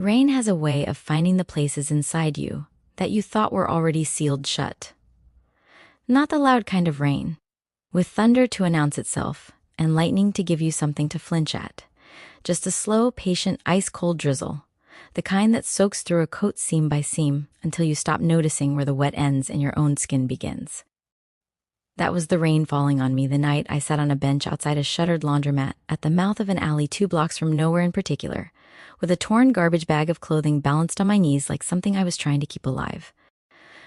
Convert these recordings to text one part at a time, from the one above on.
Rain has a way of finding the places inside you that you thought were already sealed shut. Not the loud kind of rain, with thunder to announce itself and lightning to give you something to flinch at. Just a slow, patient, ice-cold drizzle, the kind that soaks through a coat seam by seam until you stop noticing where the wet ends and your own skin begins. That was the rain falling on me the night I sat on a bench outside a shuttered laundromat at the mouth of an alley 2 blocks from nowhere in particular, with a torn garbage bag of clothing balanced on my knees like something I was trying to keep alive.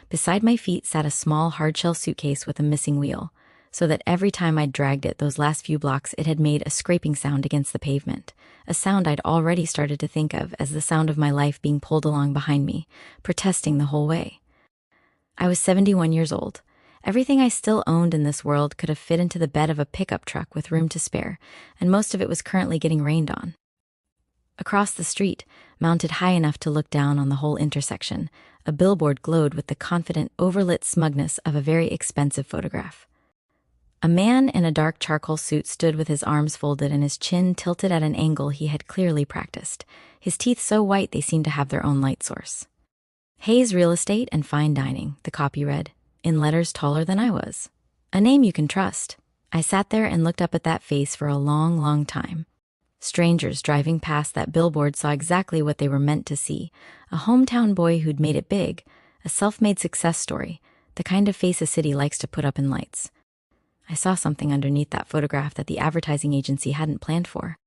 Beside my feet sat a small hard-shell suitcase with a missing wheel, so that every time I'd dragged it those last few blocks it had made a scraping sound against the pavement, a sound I'd already started to think of as the sound of my life being pulled along behind me, protesting the whole way. I was 71 years old. Everything I still owned in this world could have fit into the bed of a pickup truck with room to spare, and most of it was currently getting rained on. Across the street, mounted high enough to look down on the whole intersection, a billboard glowed with the confident, overlit smugness of a very expensive photograph. A man in a dark charcoal suit stood with his arms folded and his chin tilted at an angle he had clearly practiced, his teeth so white they seemed to have their own light source. Hayes Real Estate and Fine Dining, the copy read, in letters taller than I was. A name you can trust. I sat there and looked up at that face for a long, long time. Strangers driving past that billboard saw exactly what they were meant to see, a hometown boy who'd made it big, a self-made success story, the kind of face a city likes to put up in lights. I saw something underneath that photograph that the advertising agency hadn't planned for.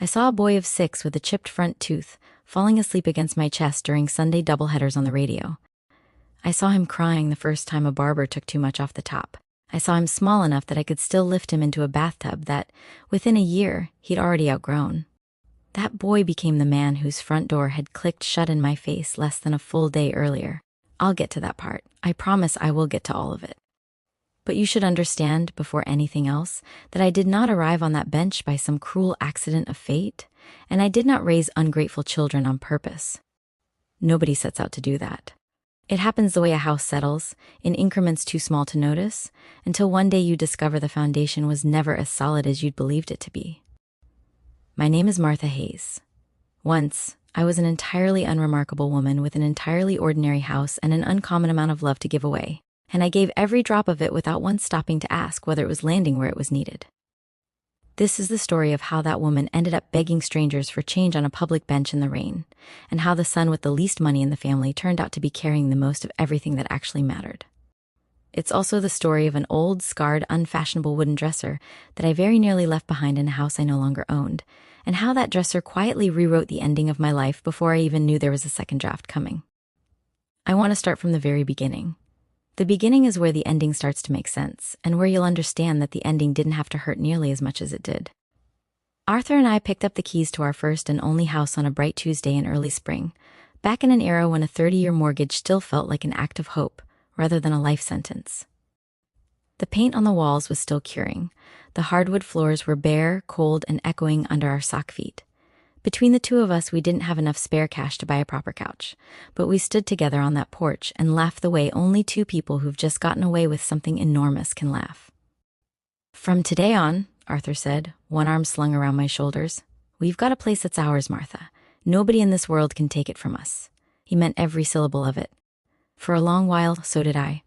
I saw a boy of 6 with a chipped front tooth, falling asleep against my chest during Sunday doubleheaders on the radio. I saw him crying the first time a barber took too much off the top. I saw him small enough that I could still lift him into a bathtub that, within a year, he'd already outgrown. That boy became the man whose front door had clicked shut in my face less than a full day earlier. I'll get to that part. I promise I will get to all of it. But you should understand, before anything else, that I did not arrive on that bench by some cruel accident of fate, and I did not raise ungrateful children on purpose. Nobody sets out to do that. It happens the way a house settles, in increments too small to notice, until one day you discover the foundation was never as solid as you'd believed it to be. My name is Martha Hayes. Once, I was an entirely unremarkable woman with an entirely ordinary house and an uncommon amount of love to give away, and I gave every drop of it without once stopping to ask whether it was landing where it was needed. This is the story of how that woman ended up begging strangers for change on a public bench in the rain, and how the son with the least money in the family turned out to be carrying the most of everything that actually mattered. It's also the story of an old, scarred, unfashionable wooden dresser that I very nearly left behind in a house I no longer owned, and how that dresser quietly rewrote the ending of my life before I even knew there was a second draft coming. I want to start from the very beginning. The beginning is where the ending starts to make sense, and where you'll understand that the ending didn't have to hurt nearly as much as it did. Arthur and I picked up the keys to our first and only house on a bright Tuesday in early spring, back in an era when a 30-year mortgage still felt like an act of hope, rather than a life sentence. The paint on the walls was still curing. The hardwood floors were bare, cold, and echoing under our sock feet. Between the two of us, we didn't have enough spare cash to buy a proper couch, but we stood together on that porch and laughed the way only two people who've just gotten away with something enormous can laugh. From today on, Arthur said, one arm slung around my shoulders, we've got a place that's ours, Martha. Nobody in this world can take it from us. He meant every syllable of it. For a long while, so did I.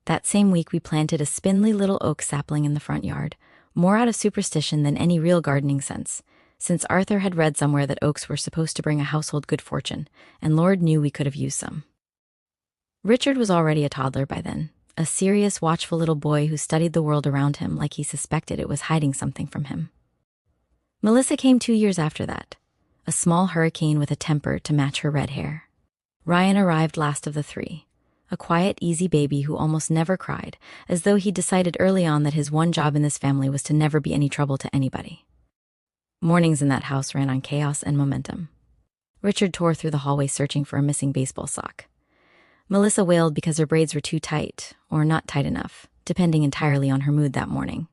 That same week, we planted a spindly little oak sapling in the front yard, more out of superstition than any real gardening sense, since Arthur had read somewhere that oaks were supposed to bring a household good fortune, and Lord knew we could have used some. Richard was already a toddler by then, a serious, watchful little boy who studied the world around him like he suspected it was hiding something from him. Melissa came 2 years after that, a small hurricane with a temper to match her red hair. Ryan arrived last of the 3, a quiet, easy baby who almost never cried, as though he'd decided early on that his one job in this family was to never be any trouble to anybody. Mornings in that house ran on chaos and momentum. Richard tore through the hallway searching for a missing baseball sock. Melissa wailed because her braids were too tight, or not tight enough, depending entirely on her mood that morning.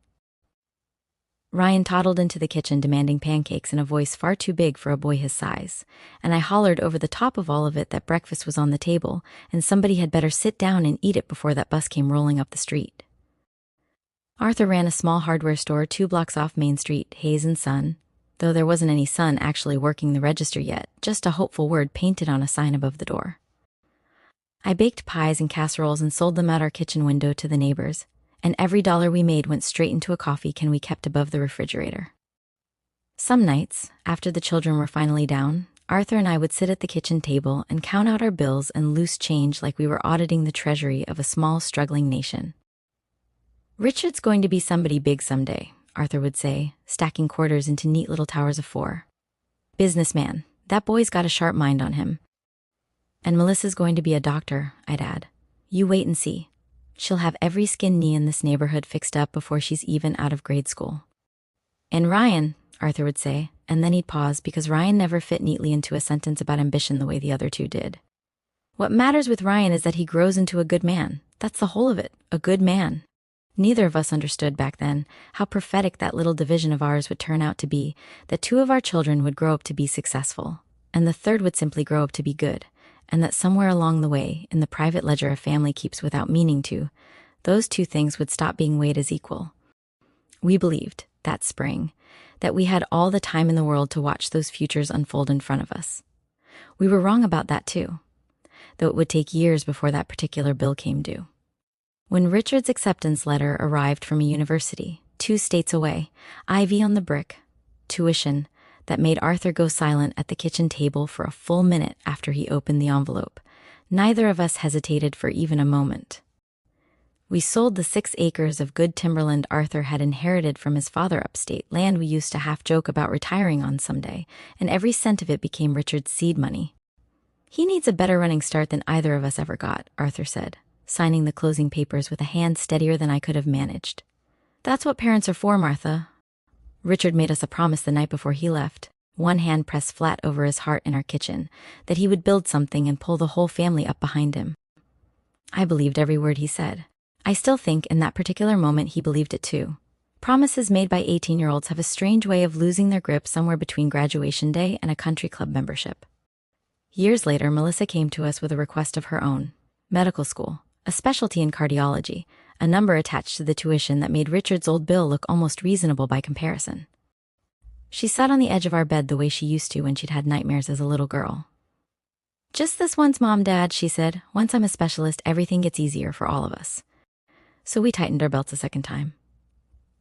Ryan toddled into the kitchen demanding pancakes in a voice far too big for a boy his size, and I hollered over the top of all of it that breakfast was on the table and somebody had better sit down and eat it before that bus came rolling up the street. Arthur ran a small hardware store 2 blocks off Main Street, Hayes & Son. though there wasn't any son actually working the register yet, just a hopeful word painted on a sign above the door. I baked pies and casseroles and sold them out our kitchen window to the neighbors, and every dollar we made went straight into a coffee can we kept above the refrigerator. Some nights, after the children were finally down, Arthur and I would sit at the kitchen table and count out our bills and loose change like we were auditing the treasury of a small, struggling nation. "Richard's going to be somebody big someday," Arthur would say, stacking quarters into neat little towers of 4. "Businessman, that boy's got a sharp mind on him." "And Melissa's going to be a doctor," I'd add. "You wait and see. She'll have every skin knee in this neighborhood fixed up before she's even out of grade school." "And Ryan," Arthur would say, and then he'd pause because Ryan never fit neatly into a sentence about ambition the way the other two did. "What matters with Ryan is that he grows into a good man. That's the whole of it, a good man." Neither of us understood back then how prophetic that little division of ours would turn out to be, that 2 of our children would grow up to be successful, and the 3rd would simply grow up to be good, and that somewhere along the way, in the private ledger a family keeps without meaning to, those 2 things would stop being weighed as equal. We believed, that spring, that we had all the time in the world to watch those futures unfold in front of us. We were wrong about that too, though it would take years before that particular bill came due. When Richard's acceptance letter arrived from a university, 2 states away, ivy on the brick, tuition, that made Arthur go silent at the kitchen table for a full minute after he opened the envelope, neither of us hesitated for even a moment. We sold the 6 acres of good timberland Arthur had inherited from his father upstate, land we used to half joke about retiring on someday, and every cent of it became Richard's seed money. "He needs a better running start than either of us ever got," Arthur said, signing the closing papers with a hand steadier than I could have managed. "That's what parents are for, Martha." Richard made us a promise the night before he left, one hand pressed flat over his heart in our kitchen, that he would build something and pull the whole family up behind him. I believed every word he said. I still think in that particular moment he believed it too. Promises made by 18-year-olds have a strange way of losing their grip somewhere between graduation day and a country club membership. Years later, Melissa came to us with a request of her own. Medical school, a specialty in cardiology, a number attached to the tuition that made Richard's old bill look almost reasonable by comparison. She sat on the edge of our bed the way she used to when she'd had nightmares as a little girl. "Just this once, Mom, Dad," she said. "Once I'm a specialist, everything gets easier for all of us." So we tightened our belts a second time.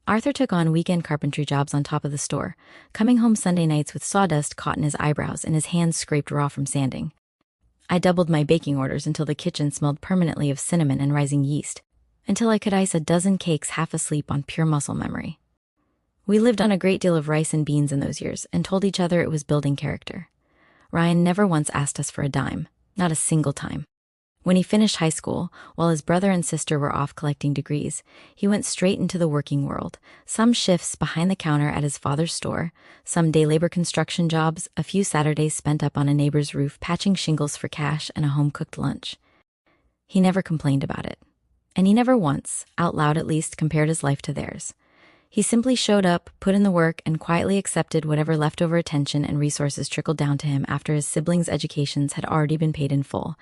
Arthur took on weekend carpentry jobs on top of the store, coming home Sunday nights with sawdust caught in his eyebrows and his hands scraped raw from sanding. I doubled my baking orders until the kitchen smelled permanently of cinnamon and rising yeast, until I could ice a dozen cakes half asleep on pure muscle memory. We lived on a great deal of rice and beans in those years and told each other it was building character. Ryan never once asked us for a dime, not a single time. When he finished high school, while his brother and sister were off collecting degrees, he went straight into the working world, some shifts behind the counter at his father's store, some day labor construction jobs, a few Saturdays spent up on a neighbor's roof patching shingles for cash and a home-cooked lunch. He never complained about it, and he never once, out loud at least, compared his life to theirs. He simply showed up, put in the work, and quietly accepted whatever leftover attention and resources trickled down to him after his siblings' educations had already been paid in full.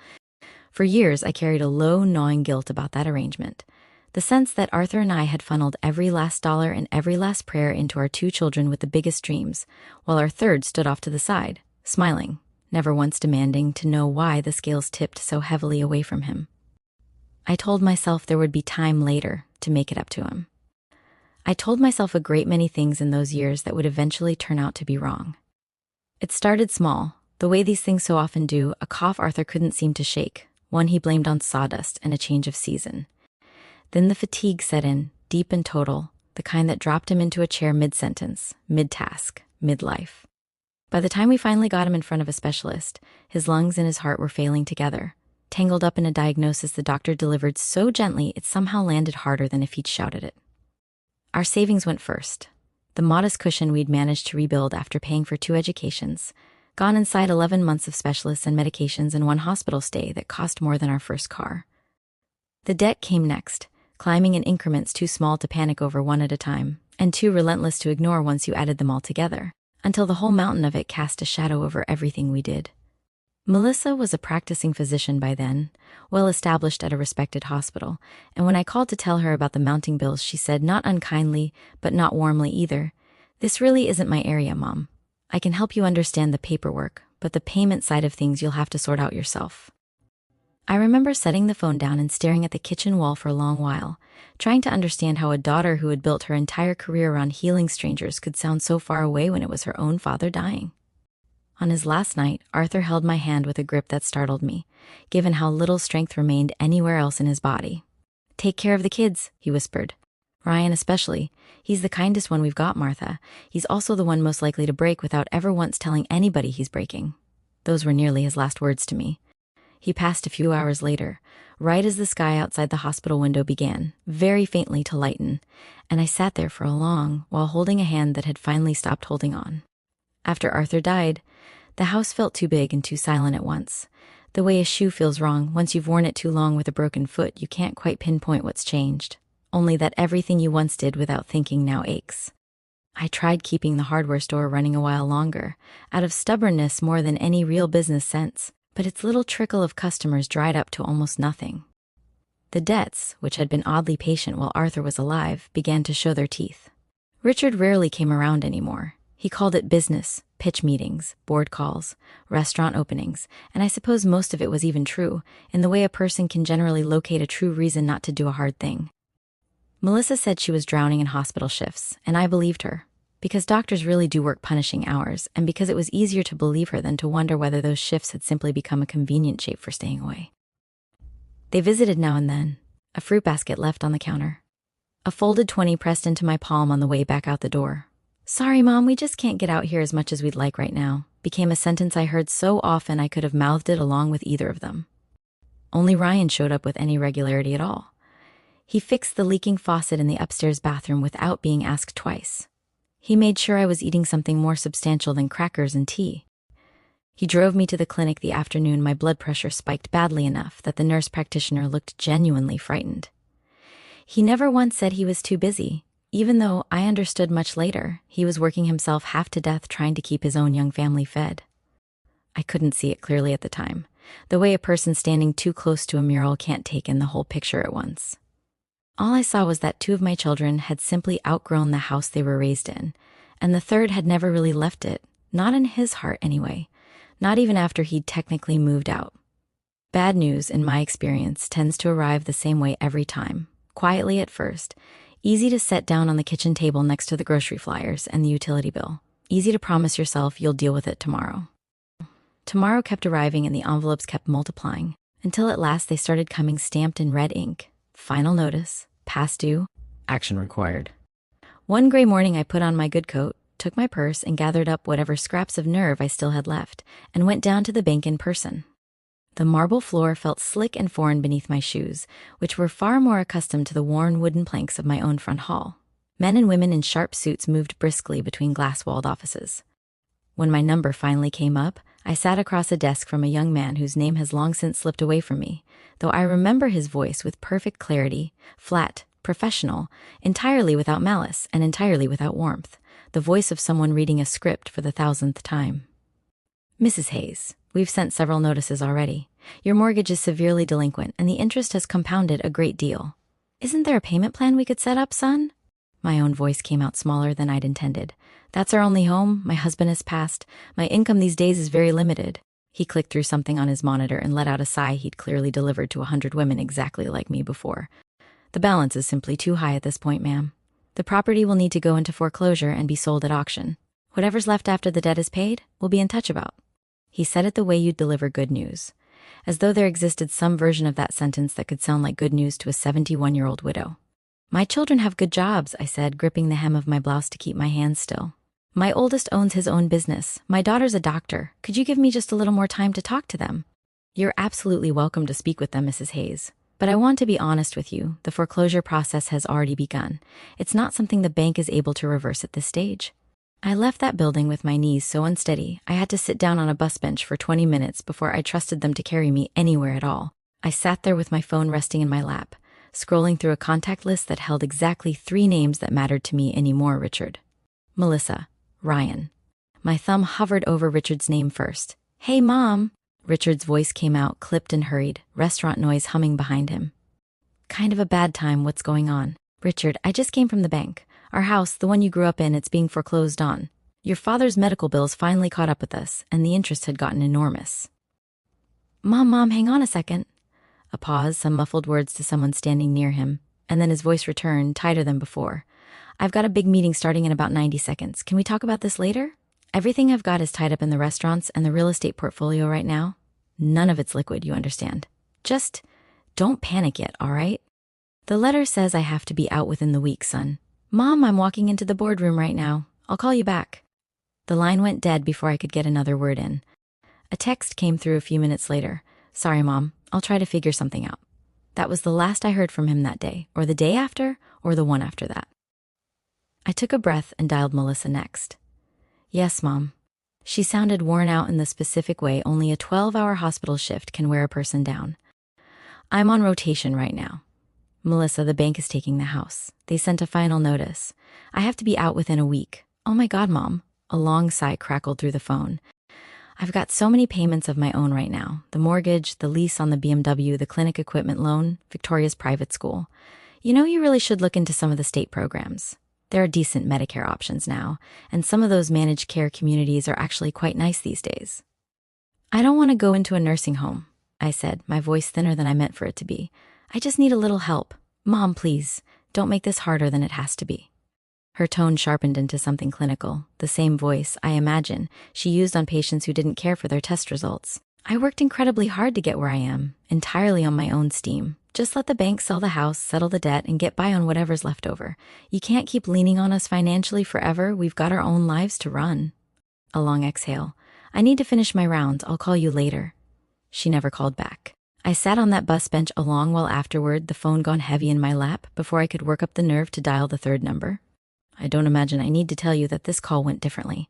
For years, I carried a low, gnawing guilt about that arrangement. The sense that Arthur and I had funneled every last dollar and every last prayer into our 2 children with the biggest dreams, while our 3rd stood off to the side, smiling, never once demanding to know why the scales tipped so heavily away from him. I told myself there would be time later to make it up to him. I told myself a great many things in those years that would eventually turn out to be wrong. It started small, the way these things so often do, a cough Arthur couldn't seem to shake, one he blamed on sawdust and a change of season. Then the fatigue set in, deep and total, the kind that dropped him into a chair mid-sentence, mid-task, mid-life. By the time we finally got him in front of a specialist, his lungs and his heart were failing together, tangled up in a diagnosis the doctor delivered so gently it somehow landed harder than if he'd shouted it. Our savings went first, the modest cushion we'd managed to rebuild after paying for 2 educations, gone inside 11 months of specialists and medications and 1 hospital stay that cost more than our first car. The debt came next, climbing in increments too small to panic over one at a time, and too relentless to ignore once you added them all together, until the whole mountain of it cast a shadow over everything we did. Melissa was a practicing physician by then, well established at a respected hospital, and when I called to tell her about the mounting bills, she said, not unkindly, but not warmly either, This really isn't my area, Mom. I can help you understand the paperwork, but the payment side of things you'll have to sort out yourself. I remember setting the phone down and staring at the kitchen wall for a long while, trying to understand how a daughter who had built her entire career around healing strangers could sound so far away when it was her own father dying. On his last night, Arthur held my hand with a grip that startled me, given how little strength remained anywhere else in his body. "Take care of the kids," he whispered. "Ryan especially. He's the kindest one we've got, Martha. He's also the one most likely to break without ever once telling anybody he's breaking." Those were nearly his last words to me. He passed a few hours later, right as the sky outside the hospital window began, very faintly to lighten, and I sat there for a long while holding a hand that had finally stopped holding on. After Arthur died, the house felt too big and too silent at once. The way a shoe feels wrong once you've worn it too long with a broken foot, you can't quite pinpoint what's changed, only that everything you once did without thinking now aches. I tried keeping the hardware store running a while longer, out of stubbornness more than any real business sense, but its little trickle of customers dried up to almost nothing. The debts, which had been oddly patient while Arthur was alive, began to show their teeth. Richard rarely came around anymore. He called it business, pitch meetings, board calls, restaurant openings, and I suppose most of it was even true, in the way a person can generally locate a true reason not to do a hard thing. Melissa said she was drowning in hospital shifts, and I believed her, because doctors really do work punishing hours, and because it was easier to believe her than to wonder whether those shifts had simply become a convenient shape for staying away. They visited now and then, a fruit basket left on the counter. A folded 20 pressed into my palm on the way back out the door. "Sorry, Mom, we just can't get out here as much as we'd like right now," became a sentence I heard so often I could have mouthed it along with either of them. Only Ryan showed up with any regularity at all. He fixed the leaking faucet in the upstairs bathroom without being asked twice. He made sure I was eating something more substantial than crackers and tea. He drove me to the clinic the afternoon my blood pressure spiked badly enough that the nurse practitioner looked genuinely frightened. He never once said he was too busy, even though I understood much later he was working himself half to death trying to keep his own young family fed. I couldn't see it clearly at the time, the way a person standing too close to a mural can't take in the whole picture at once. All I saw was that 2 of my children had simply outgrown the house they were raised in, and the third had never really left it, not in his heart anyway, not even after he'd technically moved out. Bad news, in my experience, tends to arrive the same way every time, quietly at first, easy to set down on the kitchen table next to the grocery flyers and the utility bill, easy to promise yourself you'll deal with it tomorrow. Tomorrow kept arriving and the envelopes kept multiplying, until at last they started coming stamped in red ink. Final notice, past due, action required. One gray morning I put on my good coat, took my purse, and gathered up whatever scraps of nerve I still had left, and went down to the bank in person. The marble floor felt slick and foreign beneath my shoes, which were far more accustomed to the worn wooden planks of my own front hall. Men and women in sharp suits moved briskly between glass-walled offices. When my number finally came up, I sat across a desk from a young man whose name has long since slipped away from me, though I remember his voice with perfect clarity, flat, professional, entirely without malice and entirely without warmth, the voice of someone reading a script for the 1,000th time. "Mrs. Hayes, we've sent several notices already. Your mortgage is severely delinquent and the interest has compounded a great deal. Isn't there a payment plan we could set up, son?" My own voice came out smaller than I'd intended. "That's our only home. My husband has passed. My income these days is very limited." He clicked through something on his monitor and let out a sigh he'd clearly delivered to 100 women exactly like me before. "The balance is simply too high at this point, ma'am. The property will need to go into foreclosure and be sold at auction. Whatever's left after the debt is paid, we'll be in touch about." He said it the way you'd deliver good news, as though there existed some version of that sentence that could sound like good news to a 71-year-old widow. "My children have good jobs," I said, gripping the hem of my blouse to keep my hands still. "My oldest owns his own business. My daughter's a doctor. Could you give me just a little more time to talk to them?" "You're absolutely welcome to speak with them, Mrs. Hayes. But I want to be honest with you, the foreclosure process has already begun. It's not something the bank is able to reverse at this stage." I left that building with my knees so unsteady, I had to sit down on a bus bench for 20 minutes before I trusted them to carry me anywhere at all. I sat there with my phone resting in my lap, scrolling through a contact list that held exactly 3 names that mattered to me anymore: Richard, Melissa, Ryan. My thumb hovered over Richard's name first. "Hey, Mom!" Richard's voice came out, clipped and hurried, restaurant noise humming behind him. "Kind of a bad time, what's going on?" "Richard, I just came from the bank. Our house, the one you grew up in, it's being foreclosed on. Your father's medical bills finally caught up with us, and the interest had gotten enormous. Mom, hang on a second. A pause, some muffled words to someone standing near him, and then his voice returned, tighter than before. I've got a big meeting starting in about 90 seconds. Can we talk about this later? Everything I've got is tied up in the restaurants and the real estate portfolio right now. None of it's liquid, you understand. Just don't panic yet, all right? The letter says I have to be out within the week, son. Mom, I'm walking into the boardroom right now. I'll call you back. The line went dead before I could get another word in. A text came through a few minutes later. Sorry, Mom. I'll try to figure something out. That was the last I heard from him that day, or the day after, or the one after that. I took a breath and dialed Melissa next. Yes, Mom. She sounded worn out in the specific way only a 12-hour hospital shift can wear a person down. I'm on rotation right now. Melissa, the bank is taking the house. They sent a final notice. I have to be out within a week. Oh my God, Mom. A long sigh crackled through the phone. I've got so many payments of my own right now. The mortgage, the lease on the BMW, the clinic equipment loan, Victoria's private school. You know, you really should look into some of the state programs. There are decent Medicare options now, and some of those managed care communities are actually quite nice these days. I don't want to go into a nursing home, I said, my voice thinner than I meant for it to be. I just need a little help. Mom, please, don't make this harder than it has to be. Her tone sharpened into something clinical, the same voice, I imagine, she used on patients who didn't care for their test results. I worked incredibly hard to get where I am, entirely on my own steam. Just let the bank sell the house, settle the debt, and get by on whatever's left over. You can't keep leaning on us financially forever. We've got our own lives to run. A long exhale. I need to finish my rounds. I'll call you later. She never called back. I sat on that bus bench a long while afterward, the phone gone heavy in my lap, before I could work up the nerve to dial the third number. I don't imagine I need to tell you that this call went differently.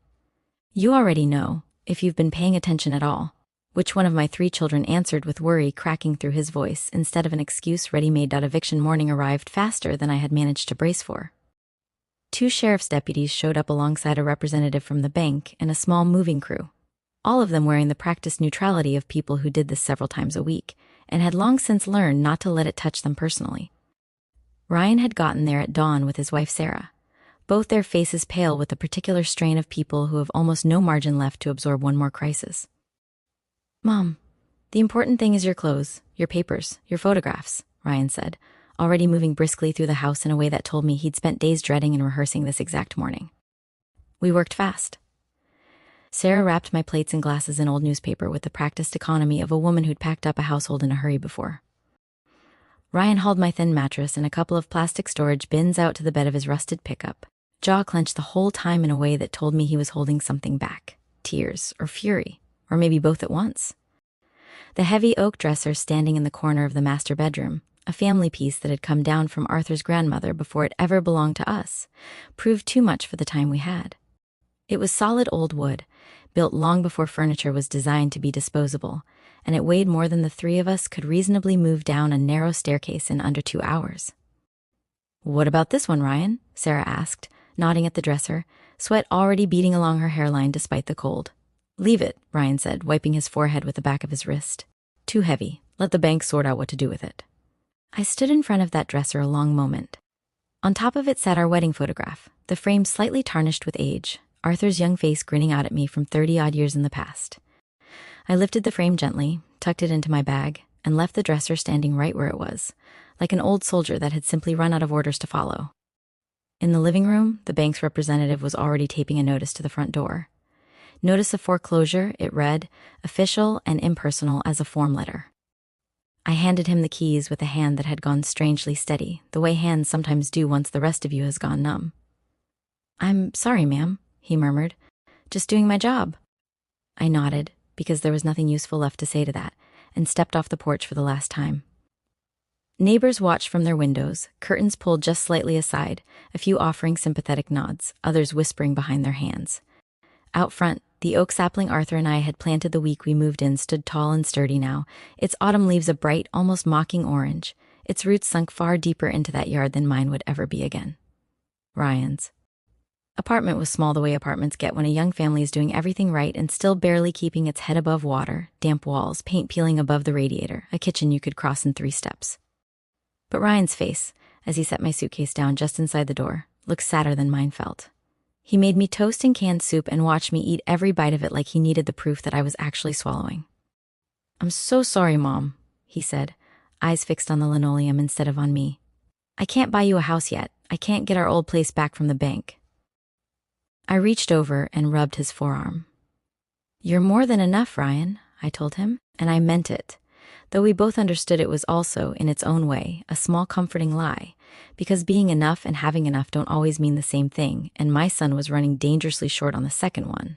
You already know, if you've been paying attention at all, which one of my 3 children answered with worry cracking through his voice instead of an excuse ready-made. Eviction morning arrived faster than I had managed to brace for. 2 sheriff's deputies showed up alongside a representative from the bank and a small moving crew, all of them wearing the practiced neutrality of people who did this several times a week and had long since learned not to let it touch them personally. Ryan had gotten there at dawn with his wife Sarah, both their faces pale with the particular strain of people who have almost no margin left to absorb one more crisis. Mom, the important thing is your clothes, your papers, your photographs, Ryan said, already moving briskly through the house in a way that told me he'd spent days dreading and rehearsing this exact morning. We worked fast. Sarah wrapped my plates and glasses in old newspaper with the practiced economy of a woman who'd packed up a household in a hurry before. Ryan hauled my thin mattress and a couple of plastic storage bins out to the bed of his rusted pickup, jaw clenched the whole time in a way that told me he was holding something back, tears or fury, or maybe both at once. The heavy oak dresser standing in the corner of the master bedroom, a family piece that had come down from Arthur's grandmother before it ever belonged to us, proved too much for the time we had. It was solid old wood, built long before furniture was designed to be disposable, and it weighed more than the 3 of us could reasonably move down a narrow staircase in under 2 hours. What about this one, Ryan? Sarah asked, nodding at the dresser, sweat already beading along her hairline despite the cold. Leave it, Ryan said, wiping his forehead with the back of his wrist. Too heavy. Let the bank sort out what to do with it. I stood in front of that dresser a long moment. On top of it sat our wedding photograph, the frame slightly tarnished with age, Arthur's young face grinning out at me from 30-odd years in the past. I lifted the frame gently, tucked it into my bag, and left the dresser standing right where it was, like an old soldier that had simply run out of orders to follow. In the living room, the bank's representative was already taping a notice to the front door. Notice of foreclosure, it read, official and impersonal as a form letter. I handed him the keys with a hand that had gone strangely steady, the way hands sometimes do once the rest of you has gone numb. I'm sorry, ma'am, he murmured. Just doing my job. I nodded, because there was nothing useful left to say to that, and stepped off the porch for the last time. Neighbors watched from their windows, curtains pulled just slightly aside, a few offering sympathetic nods, others whispering behind their hands. Out front, the oak sapling Arthur and I had planted the week we moved in stood tall and sturdy now, its autumn leaves a bright, almost mocking orange, its roots sunk far deeper into that yard than mine would ever be again. Ryan's apartment was small the way apartments get when a young family is doing everything right and still barely keeping its head above water, damp walls, paint peeling above the radiator, a kitchen you could cross in 3 steps. But Ryan's face, as he set my suitcase down just inside the door, looked sadder than mine felt. He made me toast and canned soup and watched me eat every bite of it like he needed the proof that I was actually swallowing. "I'm so sorry, Mom," he said, eyes fixed on the linoleum instead of on me. "I can't buy you a house yet. I can't get our old place back from the bank." I reached over and rubbed his forearm. "You're more than enough, Ryan," I told him, and I meant it, though we both understood it was also, in its own way, a small comforting lie, because being enough and having enough don't always mean the same thing, and my son was running dangerously short on the second one.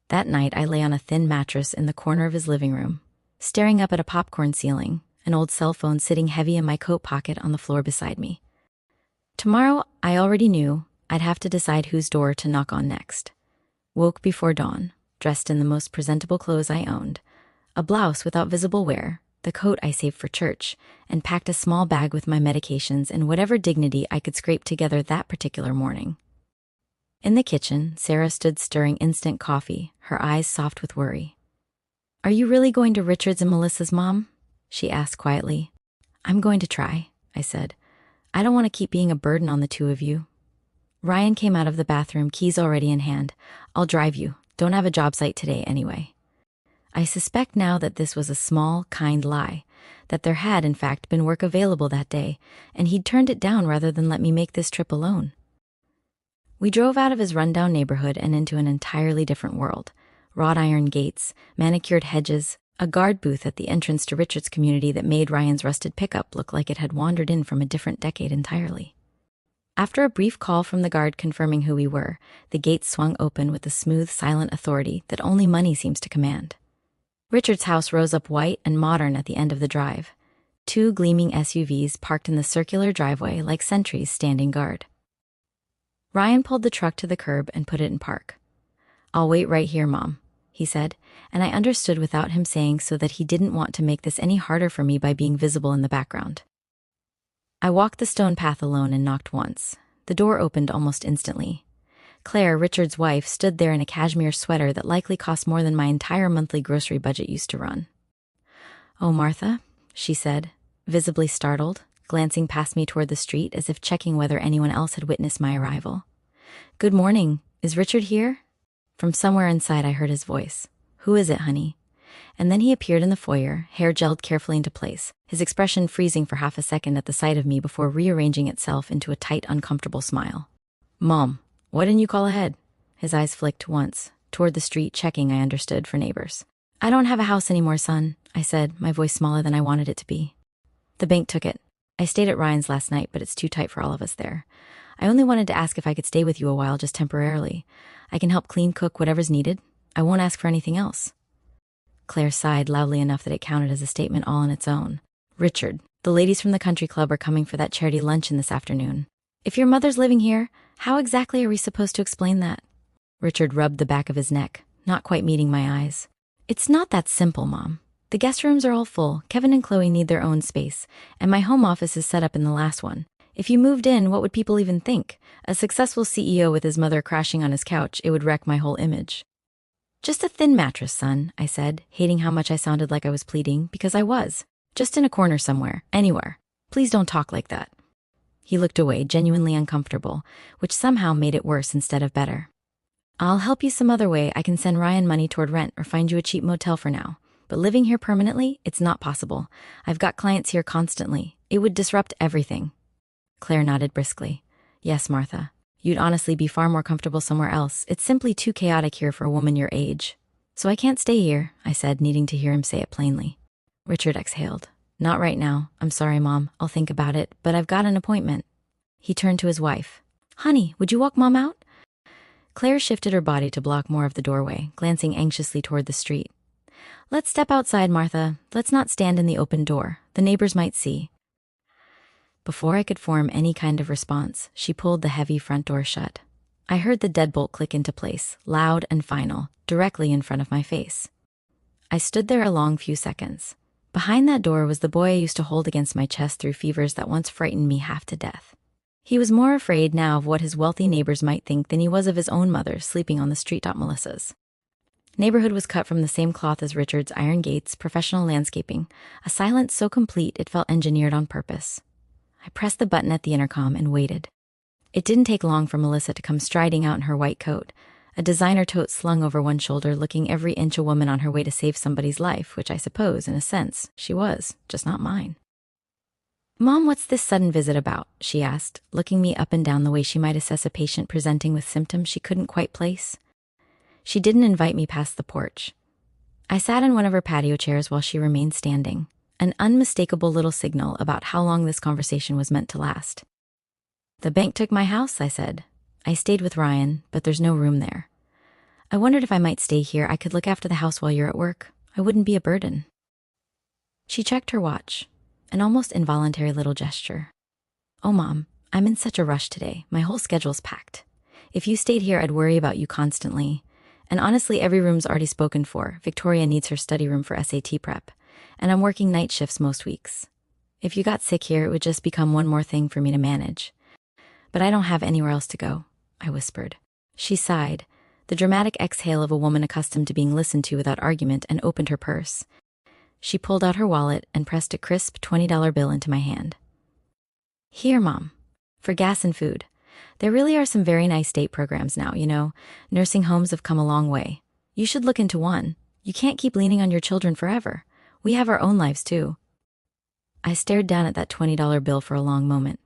That night, I lay on a thin mattress in the corner of his living room, staring up at a popcorn ceiling, an old cell phone sitting heavy in my coat pocket on the floor beside me. Tomorrow, I already knew, I'd have to decide whose door to knock on next. Woke before dawn, dressed in the most presentable clothes I owned, a blouse without visible wear, the coat I saved for church, and packed a small bag with my medications and whatever dignity I could scrape together that particular morning. In the kitchen, Sarah stood stirring instant coffee, her eyes soft with worry. "Are you really going to Richard's and Melissa's, Mom?" she asked quietly. "I'm going to try," I said. "I don't want to keep being a burden on the two of you." Ryan came out of the bathroom, keys already in hand. "I'll drive you. Don't have a job site today anyway." I suspect now that this was a small, kind lie, that there had, in fact, been work available that day, and he'd turned it down rather than let me make this trip alone. We drove out of his rundown neighborhood and into an entirely different world. Wrought iron gates, manicured hedges, a guard booth at the entrance to Richard's community that made Ryan's rusted pickup look like it had wandered in from a different decade entirely. After a brief call from the guard confirming who we were, the gates swung open with the smooth, silent authority that only money seems to command. Richard's house rose up white and modern at the end of the drive. 2 gleaming SUVs parked in the circular driveway like sentries standing guard. Ryan pulled the truck to the curb and put it in park. "I'll wait right here, Mom," he said, and I understood without him saying so that he didn't want to make this any harder for me by being visible in the background. I walked the stone path alone and knocked once. The door opened almost instantly. Claire, Richard's wife, stood there in a cashmere sweater that likely cost more than my entire monthly grocery budget used to run. "Oh, Martha," she said, visibly startled, glancing past me toward the street as if checking whether anyone else had witnessed my arrival. "Good morning. Is Richard here?" From somewhere inside I heard his voice. "Who is it, honey?" And then he appeared in the foyer, hair gelled carefully into place, his expression freezing for half a second at the sight of me before rearranging itself into a tight, uncomfortable smile. "Mom, why didn't you call ahead?" His eyes flicked once, toward the street, checking, I understood, for neighbors. "I don't have a house anymore, son," I said, my voice smaller than I wanted it to be. "The bank took it. I stayed at Ryan's last night, but it's too tight for all of us there. I only wanted to ask if I could stay with you a while, just temporarily. I can help clean, cook, whatever's needed. I won't ask for anything else." Claire sighed loudly enough that it counted as a statement all on its own. "Richard, the ladies from the country club are coming for that charity luncheon this afternoon. If your mother's living here, how exactly are we supposed to explain that?" Richard rubbed the back of his neck, not quite meeting my eyes. "It's not that simple, Mom. The guest rooms are all full. Kevin and Chloe need their own space, and my home office is set up in the last one. If you moved in, what would people even think? A successful CEO with his mother crashing on his couch, it would wreck my whole image." "Just a thin mattress, son," I said, hating how much I sounded like I was pleading, because I was. "Just in a corner somewhere, anywhere. Please don't talk like that." He looked away, genuinely uncomfortable, which somehow made it worse instead of better. "I'll help you some other way. I can send Ryan money toward rent or find you a cheap motel for now. But living here permanently, it's not possible. I've got clients here constantly. It would disrupt everything." Claire nodded briskly. "Yes, Martha. You'd honestly be far more comfortable somewhere else. It's simply too chaotic here for a woman your age." "So I can't stay here," I said, needing to hear him say it plainly. Richard exhaled. "Not right now. I'm sorry, Mom. I'll think about it, but I've got an appointment." He turned to his wife. "Honey, would you walk Mom out?" Claire shifted her body to block more of the doorway, glancing anxiously toward the street. "Let's step outside, Martha. Let's not stand in the open door. The neighbors might see." Before I could form any kind of response, she pulled the heavy front door shut. I heard the deadbolt click into place, loud and final, directly in front of my face. I stood there a long few seconds. Behind that door was the boy I used to hold against my chest through fevers that once frightened me half to death. He was more afraid now of what his wealthy neighbors might think than he was of his own mother sleeping on the street at Melissa's. Neighborhood was cut from the same cloth as Richard's iron gates, professional landscaping, a silence so complete it felt engineered on purpose. I pressed the button at the intercom and waited. It didn't take long for Melissa to come striding out in her white coat, a designer tote slung over one shoulder, looking every inch a woman on her way to save somebody's life, which I suppose, in a sense, she was, just not mine. "Mom, what's this sudden visit about?" she asked, looking me up and down the way she might assess a patient presenting with symptoms she couldn't quite place. She didn't invite me past the porch. I sat in one of her patio chairs while she remained standing, an unmistakable little signal about how long this conversation was meant to last. "The bank took my house," I said. "I stayed with Ryan, but there's no room there. I wondered if I might stay here. I could look after the house while you're at work. I wouldn't be a burden." She checked her watch, an almost involuntary little gesture. "Oh, Mom, I'm in such a rush today. My whole schedule's packed. If you stayed here, I'd worry about you constantly. And honestly, every room's already spoken for. Victoria needs her study room for SAT prep, and I'm working night shifts most weeks. If you got sick here, it would just become one more thing for me to manage. But I don't have anywhere else to go," I whispered. She sighed, the dramatic exhale of a woman accustomed to being listened to without argument, and opened her purse. She pulled out her wallet and pressed a crisp $20 bill into my hand. "Here, Mom, for gas and food. There really are some very nice state programs now, you know. Nursing homes have come a long way. You should look into one. You can't keep leaning on your children forever. We have our own lives, too." I stared down at that $20 bill for a long moment.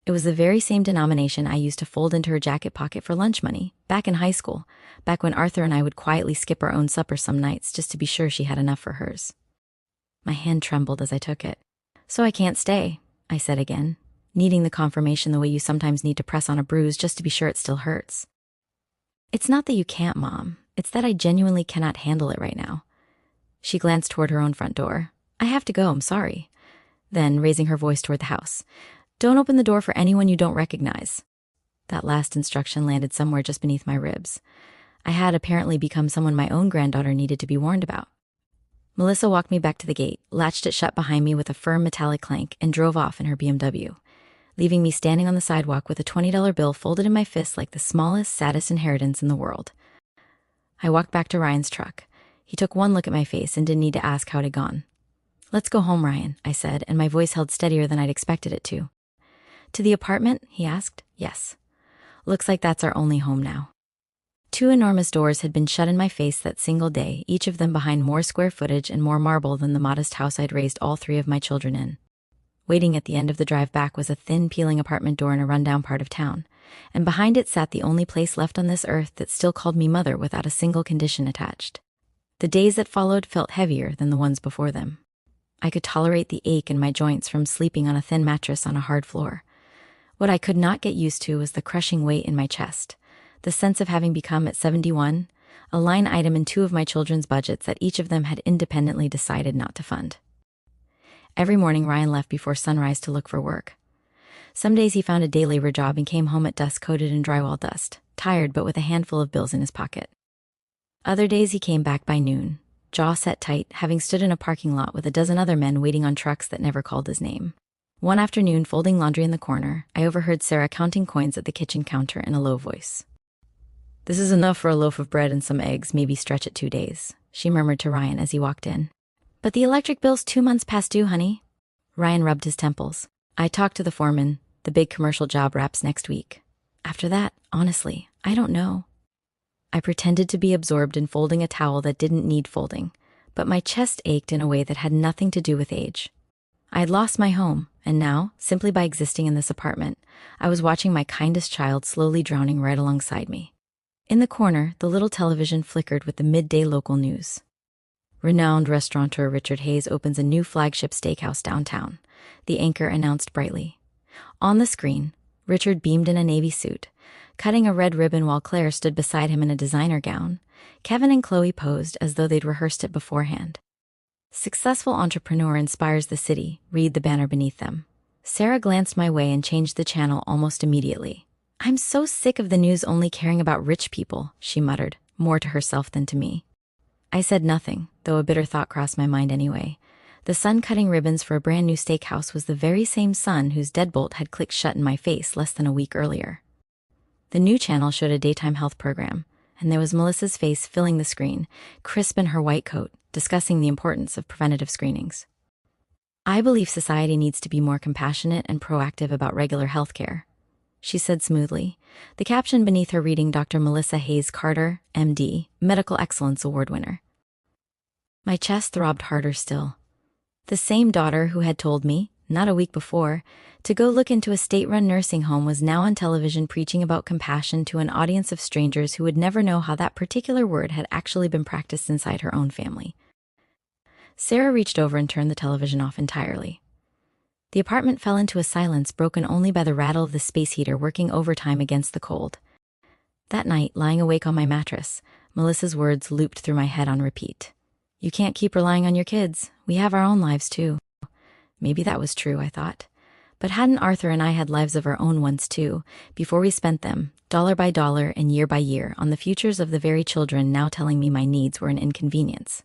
It was the very same denomination I used to fold into her jacket pocket for lunch money, back in high school, back when Arthur and I would quietly skip our own supper some nights just to be sure she had enough for hers. My hand trembled as I took it. "So I can't stay," I said again, needing the confirmation the way you sometimes need to press on a bruise just to be sure it still hurts. "It's not that you can't, Mom. It's that I genuinely cannot handle it right now." She glanced toward her own front door. "I have to go, I'm sorry." Then, raising her voice toward the house, "Don't open the door for anyone you don't recognize." That last instruction landed somewhere just beneath my ribs. I had apparently become someone my own granddaughter needed to be warned about. Melissa walked me back to the gate, latched it shut behind me with a firm metallic clank, and drove off in her BMW, leaving me standing on the sidewalk with a $20 bill folded in my fist like the smallest, saddest inheritance in the world. I walked back to Ryan's truck. He took one look at my face and didn't need to ask how it had gone. "Let's go home, Ryan," I said, and my voice held steadier than I'd expected it to. "To the apartment?" he asked. "Yes. Looks like that's our only home now." Two enormous doors had been shut in my face that single day, each of them behind more square footage and more marble than the modest house I'd raised all three of my children in. Waiting at the end of the drive back was a thin, peeling apartment door in a rundown part of town, and behind it sat the only place left on this earth that still called me mother without a single condition attached. The days that followed felt heavier than the ones before them. I could tolerate the ache in my joints from sleeping on a thin mattress on a hard floor. What I could not get used to was the crushing weight in my chest, the sense of having become, at 71, a line item in two of my children's budgets that each of them had independently decided not to fund. Every morning, Ryan left before sunrise to look for work. Some days he found a day labor job and came home at dusk coated in drywall dust, tired but with a handful of bills in his pocket. Other days he came back by noon, jaw set tight, having stood in a parking lot with a dozen other men waiting on trucks that never called his name. One afternoon, folding laundry in the corner, I overheard Sarah counting coins at the kitchen counter in a low voice. "This is enough for a loaf of bread and some eggs, maybe stretch it 2 days," she murmured to Ryan as he walked in. "But the electric bill's 2 months past due, honey." Ryan rubbed his temples. "I talked to the foreman. The big commercial job wraps next week. After that, honestly, I don't know." I pretended to be absorbed in folding a towel that didn't need folding, but my chest ached in a way that had nothing to do with age. I had lost my home, and now, simply by existing in this apartment, I was watching my kindest child slowly drowning right alongside me. In the corner, the little television flickered with the midday local news. "Renowned restaurateur Richard Hayes opens a new flagship steakhouse downtown," the anchor announced brightly. On the screen, Richard beamed in a navy suit, cutting a red ribbon while Claire stood beside him in a designer gown. Kevin and Chloe posed as though they'd rehearsed it beforehand. "Successful entrepreneur inspires the city," read the banner beneath them. Sarah glanced my way and changed the channel almost immediately. "I'm so sick of the news only caring about rich people," she muttered, more to herself than to me. I said nothing, though a bitter thought crossed my mind anyway. The sun cutting ribbons for a brand new steakhouse was the very same sun whose deadbolt had clicked shut in my face less than a week earlier. The new channel showed a daytime health program, and there was Melissa's face filling the screen, crisp in her white coat, discussing the importance of preventative screenings. "I believe society needs to be more compassionate and proactive about regular health care." she said smoothly, the caption beneath her reading Dr. Melissa Hayes Carter, MD, Medical Excellence Award winner. My chest throbbed harder still. The same daughter who had told me, not a week before, to go look into a state-run nursing home was now on television preaching about compassion to an audience of strangers who would never know how that particular word had actually been practiced inside her own family. Sarah reached over and turned the television off entirely. The apartment fell into a silence broken only by the rattle of the space heater working overtime against the cold. That night, lying awake on my mattress, Melissa's words looped through my head on repeat. You can't keep relying on your kids. We have our own lives too. Maybe that was true, I thought. But hadn't Arthur and I had lives of our own once too, before we spent them, dollar by dollar and year by year, on the futures of the very children now telling me my needs were an inconvenience?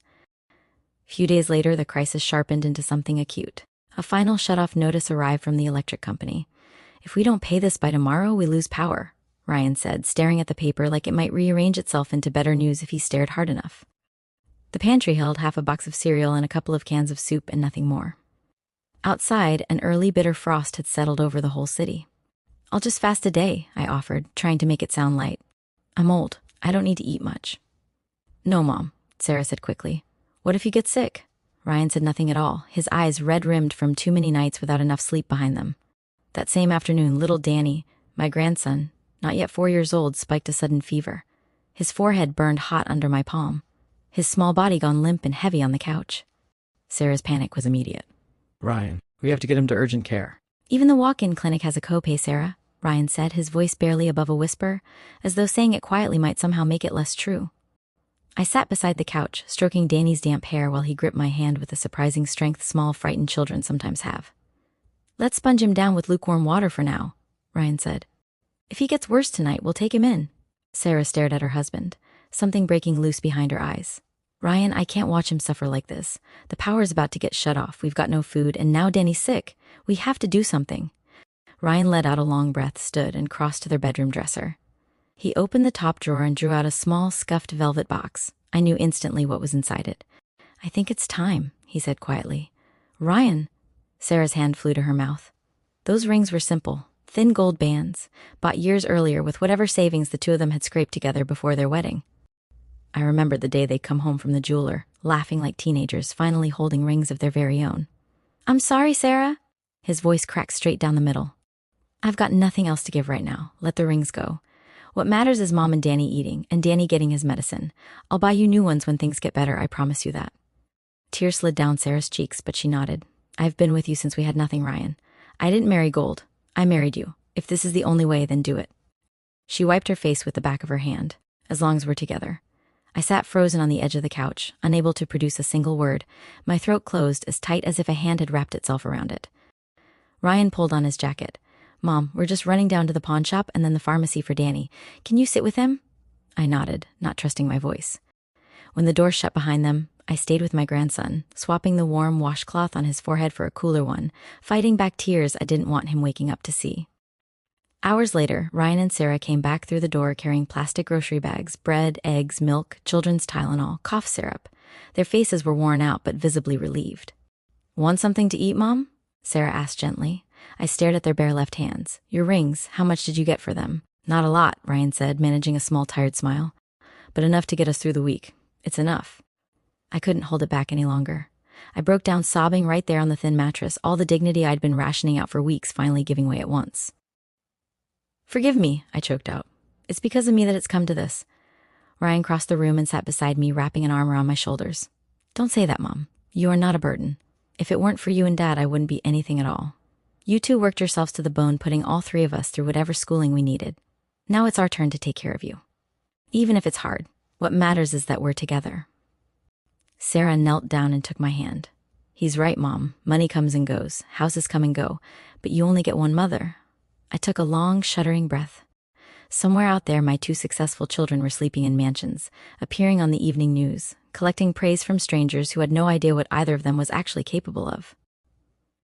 Few days later, the crisis sharpened into something acute. A final shut-off notice arrived from the electric company. If we don't pay this by tomorrow, we lose power, Ryan said, staring at the paper like it might rearrange itself into better news if he stared hard enough. The pantry held half a box of cereal and a couple of cans of soup and nothing more. Outside, an early bitter frost had settled over the whole city. I'll just fast a day, I offered, trying to make it sound light. I'm old. I don't need to eat much. No, Mom, Sarah said quickly. What if you get sick? Ryan said nothing at all, his eyes red-rimmed from too many nights without enough sleep behind them. That same afternoon, little Danny, my grandson, not yet 4 years old, spiked a sudden fever. His forehead burned hot under my palm, his small body gone limp and heavy on the couch. Sarah's panic was immediate. Ryan, we have to get him to urgent care. Even the walk-in clinic has a copay, Sarah, Ryan said, his voice barely above a whisper, as though saying it quietly might somehow make it less true. I sat beside the couch, stroking Danny's damp hair while he gripped my hand with the surprising strength small, frightened children sometimes have. Let's sponge him down with lukewarm water for now, Ryan said. If he gets worse tonight, we'll take him in. Sarah stared at her husband, something breaking loose behind her eyes. Ryan, I can't watch him suffer like this. The power's about to get shut off. We've got no food, and now Danny's sick. We have to do something. Ryan let out a long breath, stood, and crossed to their bedroom dresser. He opened the top drawer and drew out a small, scuffed velvet box. I knew instantly what was inside it. I think it's time, he said quietly. Ryan. Sarah's hand flew to her mouth. Those rings were simple, thin gold bands, bought years earlier with whatever savings the two of them had scraped together before their wedding. I remembered the day they'd come home from the jeweler, laughing like teenagers, finally holding rings of their very own. I'm sorry, Sarah. His voice cracked straight down the middle. I've got nothing else to give right now. Let the rings go. What matters is Mom and Danny eating, and Danny getting his medicine. I'll buy you new ones when things get better, I promise you that. Tears slid down Sarah's cheeks, but she nodded. I've been with you since we had nothing, Ryan. I didn't marry gold. I married you. If this is the only way, then do it. She wiped her face with the back of her hand. As long as we're together. I sat frozen on the edge of the couch, unable to produce a single word, my throat closed as tight as if a hand had wrapped itself around it. Ryan pulled on his jacket. Mom, we're just running down to the pawn shop and then the pharmacy for Danny. Can you sit with him? I nodded, not trusting my voice. When the door shut behind them, I stayed with my grandson, swapping the warm washcloth on his forehead for a cooler one, fighting back tears I didn't want him waking up to see. Hours later, Ryan and Sarah came back through the door carrying plastic grocery bags, bread, eggs, milk, children's Tylenol, cough syrup. Their faces were worn out but visibly relieved. Want something to eat, Mom? Sarah asked gently. I stared at their bare left hands. Your rings, how much did you get for them? Not a lot, Ryan said, managing a small tired smile. But enough to get us through the week. It's enough. I couldn't hold it back any longer. I broke down sobbing right there on the thin mattress, all the dignity I'd been rationing out for weeks finally giving way at once. Forgive me, I choked out. It's because of me that it's come to this. Ryan crossed the room and sat beside me, wrapping an arm around my shoulders. Don't say that, Mom. You are not a burden. If it weren't for you and Dad, I wouldn't be anything at all. You two worked yourselves to the bone, putting all three of us through whatever schooling we needed. Now it's our turn to take care of you. Even if it's hard, what matters is that we're together. Sarah knelt down and took my hand. He's right, Mom. Money comes and goes. Houses come and go. But you only get one mother. I took a long, shuddering breath. Somewhere out there, my two successful children were sleeping in mansions, appearing on the evening news, collecting praise from strangers who had no idea what either of them was actually capable of.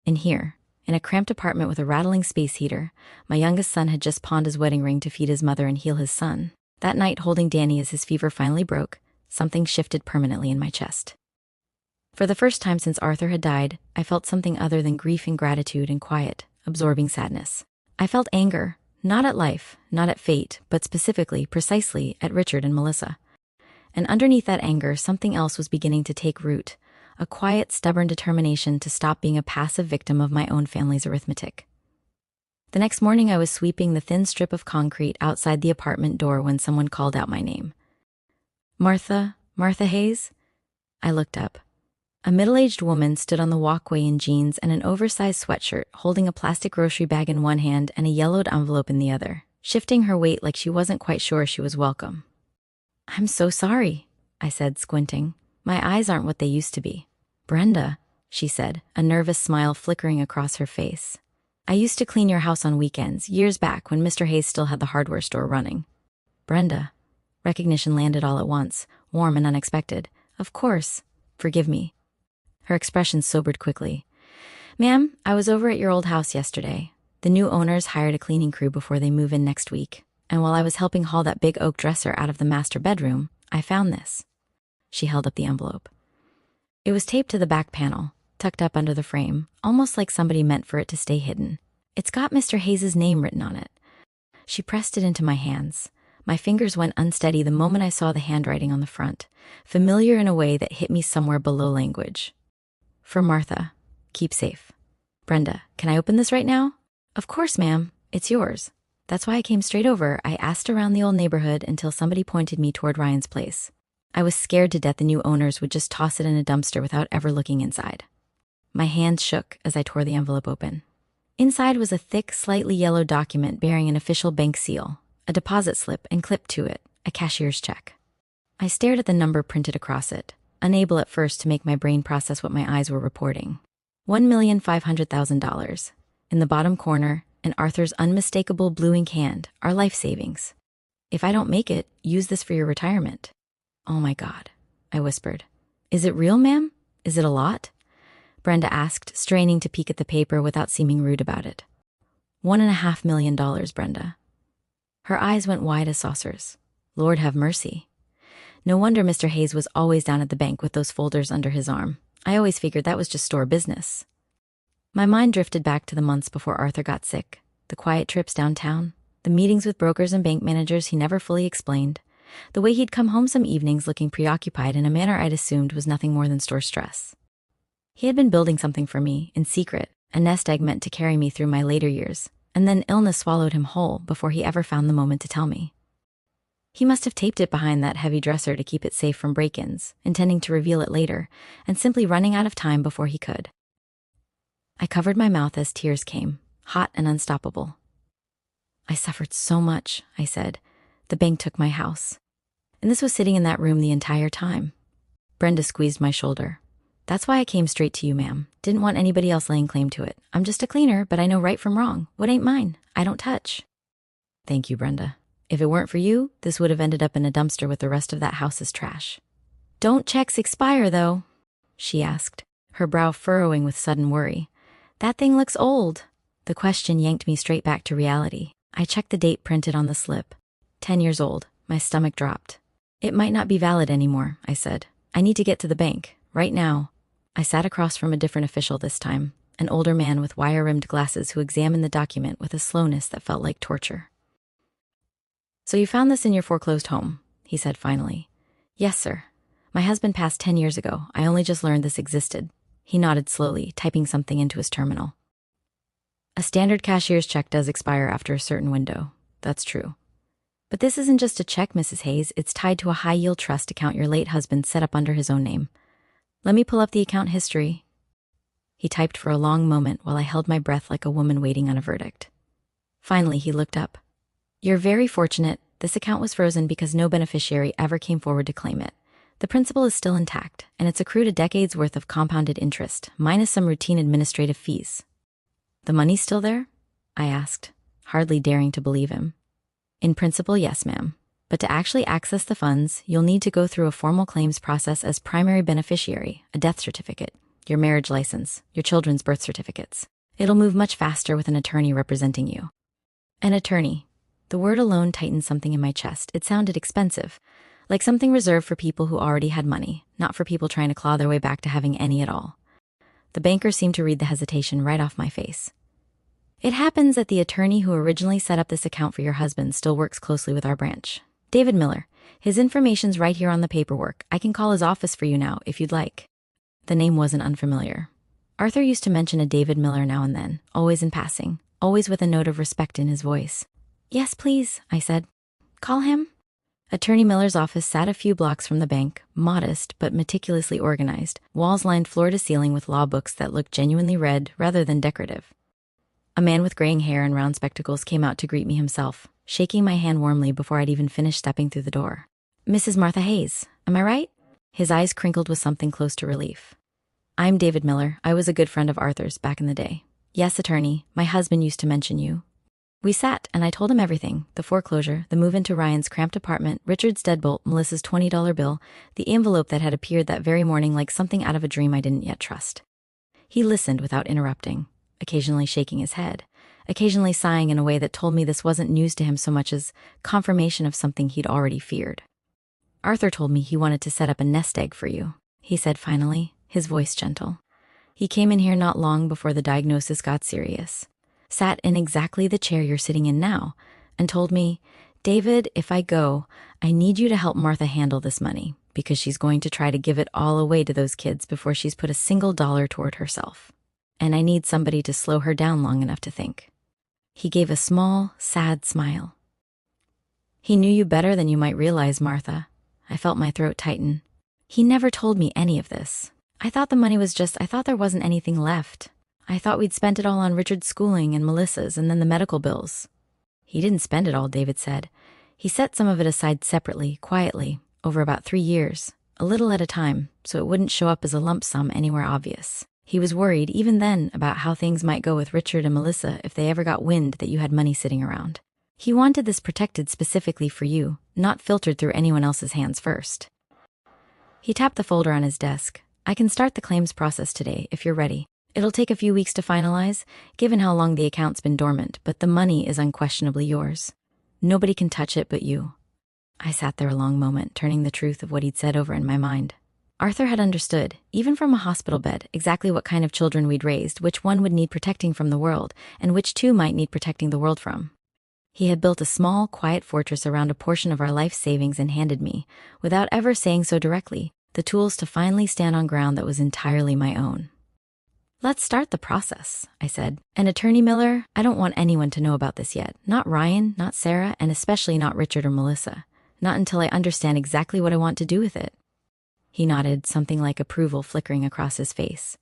And here, in a cramped apartment with a rattling space heater, my youngest son had just pawned his wedding ring to feed his mother and heal his son. That night, holding Danny as his fever finally broke, something shifted permanently in my chest. For the first time since Arthur had died, I felt something other than grief and gratitude and quiet, absorbing sadness. I felt anger, Not at life, not at fate, but specifically, precisely, at Richard and Melissa. And underneath that anger, something else was beginning to take root, a quiet, stubborn determination to stop being a passive victim of my own family's arithmetic. The next morning, I was sweeping the thin strip of concrete outside the apartment door when someone called out my name. Martha Hayes? I looked up. A middle-aged woman stood on the walkway in jeans and an oversized sweatshirt, holding a plastic grocery bag in one hand and a yellowed envelope in the other, shifting her weight like she wasn't quite sure she was welcome. "I'm so sorry," I said, squinting. "My eyes aren't what they used to be." "Brenda," she said, a nervous smile flickering across her face. "I used to clean your house on weekends, years back when Mr. Hayes still had the hardware store running." "Brenda." Recognition landed all at once, warm and unexpected. "Of course. Forgive me." Her expression sobered quickly. "Ma'am, I was over at your old house yesterday. The new owners hired a cleaning crew before they move in next week, and while I was helping haul that big oak dresser out of the master bedroom, I found this." She held up the envelope. It was taped to the back panel, tucked up under the frame, almost like somebody meant for it to stay hidden. "It's got Mr. Hayes' name written on it." She pressed it into my hands. My fingers went unsteady the moment I saw the handwriting on the front, familiar in a way that hit me somewhere below language. "For Martha. Keep safe." "Brenda, can I open this right now?" "Of course, ma'am. It's yours." That's why I came straight over. I asked around the old neighborhood until somebody pointed me toward Ryan's place. I was scared to death the new owners would just toss it in a dumpster without ever looking inside. My hands shook as I tore the envelope open. Inside was a thick, slightly yellow document bearing an official bank seal, a deposit slip, and clipped to it, a cashier's check. I stared at the number printed across it, unable at first to make my brain process what my eyes were reporting. $1,500,000. In the bottom corner, in Arthur's unmistakable blue ink hand, our life savings. "If I don't make it, use this for your retirement." "Oh my God," I whispered. "Is it real, ma'am? Is it a lot?" Brenda asked, straining to peek at the paper without seeming rude about it. $1.5 million, Brenda. Her eyes went wide as saucers. Lord have mercy. No wonder Mr. Hayes was always down at the bank with those folders under his arm. I always figured that was just store business. My mind drifted back to the months before Arthur got sick, the quiet trips downtown, the meetings with brokers and bank managers he never fully explained, the way he'd come home some evenings looking preoccupied in a manner I'd assumed was nothing more than store stress. He had been building something for me, in secret, a nest egg meant to carry me through my later years, and then illness swallowed him whole before he ever found the moment to tell me. He must have taped it behind that heavy dresser to keep it safe from break-ins, intending to reveal it later, and simply running out of time before he could. I covered my mouth as tears came, hot and unstoppable. "I suffered so much," I said. "The bank took my house. And this was sitting in that room the entire time." Brenda squeezed my shoulder. "That's why I came straight to you, ma'am. Didn't want anybody else laying claim to it. I'm just a cleaner, but I know right from wrong. What ain't mine, I don't touch." "Thank you, Brenda. If it weren't for you, this would have ended up in a dumpster with the rest of that house's trash." "Don't checks expire, though?" she asked, her brow furrowing with sudden worry. "That thing looks old." The question yanked me straight back to reality. I checked the date printed on the slip. 10 years old. My stomach dropped. "It might not be valid anymore," I said. "I need to get to the bank, right now." I sat across from a different official this time, an older man with wire-rimmed glasses who examined the document with a slowness that felt like torture. "So you found this in your foreclosed home," he said finally. "Yes, sir. My husband passed 10 years ago. I only just learned this existed." He nodded slowly, typing something into his terminal. "A standard cashier's check does expire after a certain window. That's true. But this isn't just a check, Mrs. Hayes. It's tied to a high-yield trust account your late husband set up under his own name. Let me pull up the account history." He typed for a long moment while I held my breath like a woman waiting on a verdict. Finally, he looked up. "You're very fortunate. This account was frozen because no beneficiary ever came forward to claim it. The principal is still intact, and it's accrued a decade's worth of compounded interest, minus some routine administrative fees." "The money's still there?" I asked, hardly daring to believe him. "In principle, yes, ma'am. But to actually access the funds, you'll need to go through a formal claims process as primary beneficiary, a death certificate, your marriage license, your children's birth certificates. It'll move much faster with an attorney representing you." An attorney. The word alone tightened something in my chest. It sounded expensive, like something reserved for people who already had money, not for people trying to claw their way back to having any at all. The banker seemed to read the hesitation right off my face. It happens that the attorney who originally set up this account for your husband still works closely with our branch. David Miller. His information's right here on the paperwork. I can call his office for you now, if you'd like." The name wasn't unfamiliar. Arthur used to mention a David Miller now and then, always in passing, always with a note of respect in his voice. "Yes, please," I said. "Call him?" Attorney Miller's office sat a few blocks from the bank, modest but meticulously organized, walls lined floor to ceiling with law books that looked genuinely read rather than decorative. A man with graying hair and round spectacles came out to greet me himself, shaking my hand warmly before I'd even finished stepping through the door. "Mrs. Martha Hayes, am I right?" His eyes crinkled with something close to relief. "I'm David Miller. I was a good friend of Arthur's back in the day." "Yes, attorney. My husband used to mention you." We sat, and I told him everything: the foreclosure, the move into Ryan's cramped apartment, Richard's deadbolt, Melissa's $20 bill, the envelope that had appeared that very morning like something out of a dream I didn't yet trust. He listened without interrupting, occasionally shaking his head, occasionally sighing in a way that told me this wasn't news to him so much as confirmation of something he'd already feared. "Arthur told me he wanted to set up a nest egg for you," he said finally, his voice gentle. "He came in here not long before the diagnosis got serious, sat in exactly the chair you're sitting in now, and told me, 'David, if I go, I need you to help Martha handle this money, because she's going to try to give it all away to those kids before she's put a single dollar toward herself. And I need somebody to slow her down long enough to think.'" He gave a small, sad smile. "He knew you better than you might realize, Martha." I felt my throat tighten. "He never told me any of this. I thought the money was I thought there wasn't anything left. I thought we'd spent it all on Richard's schooling and Melissa's and then the medical bills." "He didn't spend it all," David said. "He set some of it aside separately, quietly, over about 3 years, a little at a time, so it wouldn't show up as a lump sum anywhere obvious. He was worried, even then, about how things might go with Richard and Melissa if they ever got wind that you had money sitting around. He wanted this protected specifically for you, not filtered through anyone else's hands first." He tapped the folder on his desk. "I can start the claims process today, if you're ready. It'll take a few weeks to finalize, given how long the account's been dormant, but the money is unquestionably yours. Nobody can touch it but you." I sat there a long moment, turning the truth of what he'd said over in my mind. Arthur had understood, even from a hospital bed, exactly what kind of children we'd raised, which one would need protecting from the world, and which two might need protecting the world from. He had built a small, quiet fortress around a portion of our life savings and handed me, without ever saying so directly, the tools to finally stand on ground that was entirely my own. "Let's start the process," I said. "And Attorney Miller, I don't want anyone to know about this yet. Not Ryan, not Sarah, and especially not Richard or Melissa. Not until I understand exactly what I want to do with it." He nodded, something like approval flickering across his face.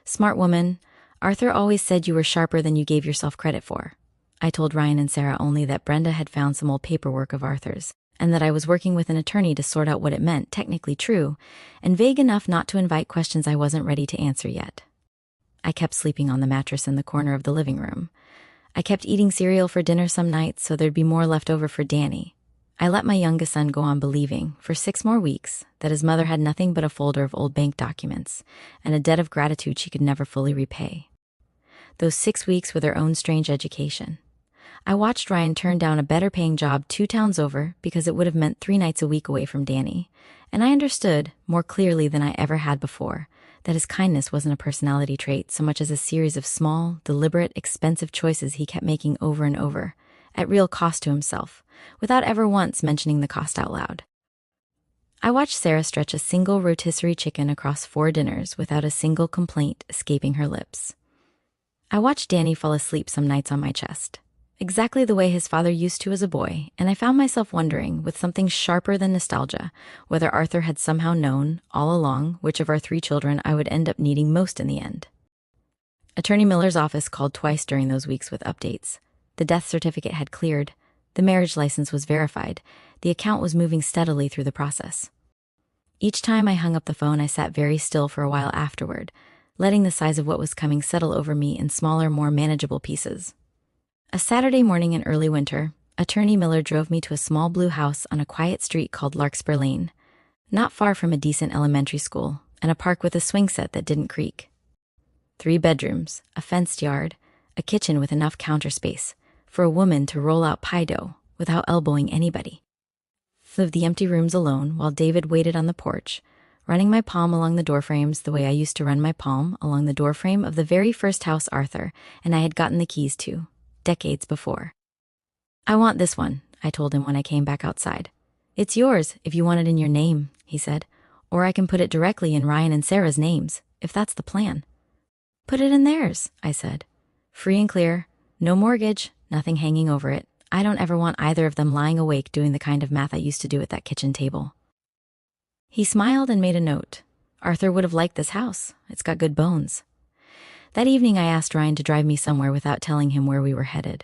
"Smart woman. Arthur always said you were sharper than you gave yourself credit for." I told Ryan and Sarah only that Brenda had found some old paperwork of Arthur's, and that I was working with an attorney to sort out what it meant, technically true, and vague enough not to invite questions I wasn't ready to answer yet. I kept sleeping on the mattress in the corner of the living room. I kept eating cereal for dinner some nights so there'd be more left over for Danny. I let my youngest son go on believing, for 6 more weeks, that his mother had nothing but a folder of old bank documents and a debt of gratitude she could never fully repay. Those 6 weeks were their own strange education. I watched Ryan turn down a better-paying job 2 towns over because it would have meant 3 nights a week away from Danny, and I understood, more clearly than I ever had before, that his kindness wasn't a personality trait so much as a series of small, deliberate, expensive choices he kept making over and over, at real cost to himself, without ever once mentioning the cost out loud. I watched Sarah stretch a single rotisserie chicken across 4 dinners without a single complaint escaping her lips. I watched Danny fall asleep some nights on my chest, exactly the way his father used to as a boy, and I found myself wondering, with something sharper than nostalgia, whether Arthur had somehow known, all along, which of our 3 children I would end up needing most in the end. Attorney Miller's office called twice during those weeks with updates. The death certificate had cleared, the marriage license was verified, the account was moving steadily through the process. Each time I hung up the phone, I sat very still for a while afterward, letting the size of what was coming settle over me in smaller, more manageable pieces. A Saturday morning in early winter, Attorney Miller drove me to a small blue house on a quiet street called Larkspur Lane, not far from a decent elementary school and a park with a swing set that didn't creak. 3 bedrooms, a fenced yard, a kitchen with enough counter space for a woman to roll out pie dough without elbowing anybody. Lived the empty rooms alone while David waited on the porch, running my palm along the doorframes the way I used to run my palm along the doorframe of the very first house Arthur and I had gotten the keys to, decades before. "I want this one," I told him when I came back outside. "It's yours if you want it in your name," he said, "or I can put it directly in Ryan and Sarah's names, if that's the plan." "Put it in theirs," I said. "Free and clear, no mortgage, nothing hanging over it. I don't ever want either of them lying awake doing the kind of math I used to do at that kitchen table." He smiled and made a note. Arthur would have liked this house. It's got good bones. That evening I asked Ryan to drive me somewhere without telling him where we were headed.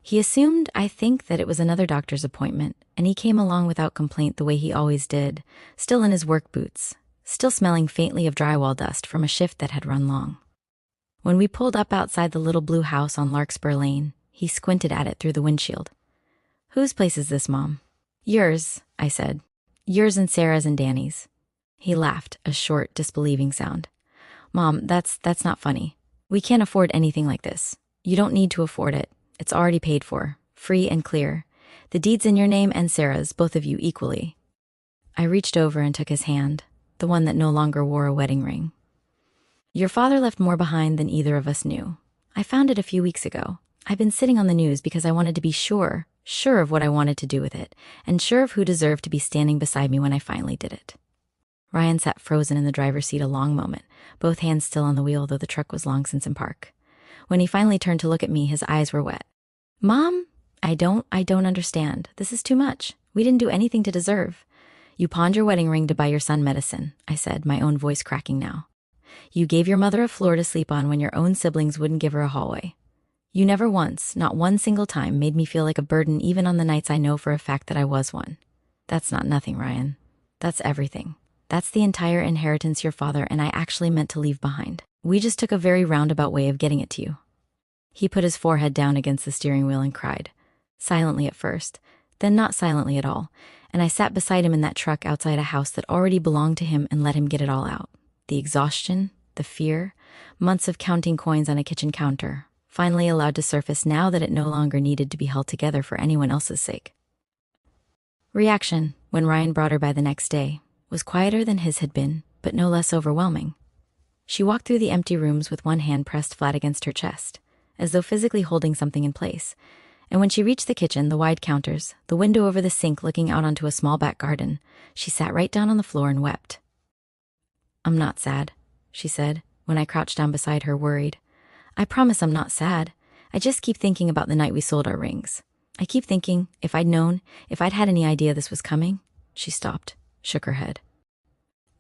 He assumed, I think, that it was another doctor's appointment, and he came along without complaint the way he always did, still in his work boots, still smelling faintly of drywall dust from a shift that had run long. When we pulled up outside the little blue house on Larkspur Lane, he squinted at it through the windshield. "Whose place is this, Mom?" "Yours," I said. "Yours and Sarah's and Danny's." He laughed, a short, disbelieving sound. "Mom, that's not funny. We can't afford anything like this. You don't need to afford it. It's already paid for, free and clear. The deed's in your name and Sarah's, both of you equally." I reached over and took his hand, the one that no longer wore a wedding ring. "Your father left more behind than either of us knew. I found it a few weeks ago. I've been sitting on the news because I wanted to be sure of what I wanted to do with it, and sure of who deserved to be standing beside me when I finally did it." Ryan sat frozen in the driver's seat a long moment, both hands still on the wheel though the truck was long since in park. When he finally turned to look at me, his eyes were wet. "Mom, I don't understand. This is too much. We didn't do anything to deserve. You pawned your wedding ring to buy your son medicine," I said, my own voice cracking now. "You gave your mother a floor to sleep on when your own siblings wouldn't give her a hallway. You never once, not one single time, made me feel like a burden even on the nights I know for a fact that I was one. That's not nothing, Ryan. That's everything. That's the entire inheritance your father and I actually meant to leave behind. We just took a very roundabout way of getting it to you." He put his forehead down against the steering wheel and cried. Silently at first, then not silently at all, and I sat beside him in that truck outside a house that already belonged to him and let him get it all out. The exhaustion, the fear, months of counting coins on a kitchen counter, finally allowed to surface now that it no longer needed to be held together for anyone else's sake. Reaction, when Ryan brought her by the next day, was quieter than his had been, but no less overwhelming. She walked through the empty rooms with one hand pressed flat against her chest, as though physically holding something in place, and when she reached the kitchen, the wide counters, the window over the sink looking out onto a small back garden, she sat right down on the floor and wept. "I'm not sad," she said, when I crouched down beside her, worried. "I promise I'm not sad. I just keep thinking about the night we sold our rings. I keep thinking, if I'd known, if I'd had any idea this was coming." She stopped, shook her head.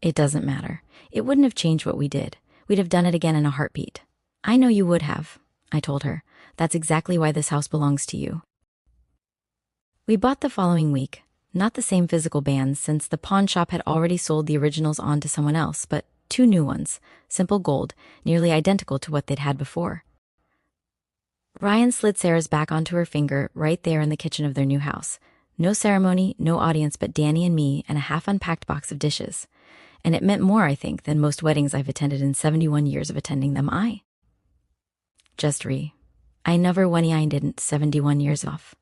"It doesn't matter. It wouldn't have changed what we did. We'd have done it again in a heartbeat. I know you would have," I told her. "That's exactly why this house belongs to you." We bought the following week. Not the same physical bands, since the pawn shop had already sold the originals on to someone else, but 2 new ones, simple gold, nearly identical to what they'd had before. Ryan slid Sarah's back onto her finger right there in the kitchen of their new house. No ceremony, no audience but Danny and me and a half-unpacked box of dishes. And it meant more, I think, than most weddings I've attended in 71 years of attending them. I never when I didn't 71 years off.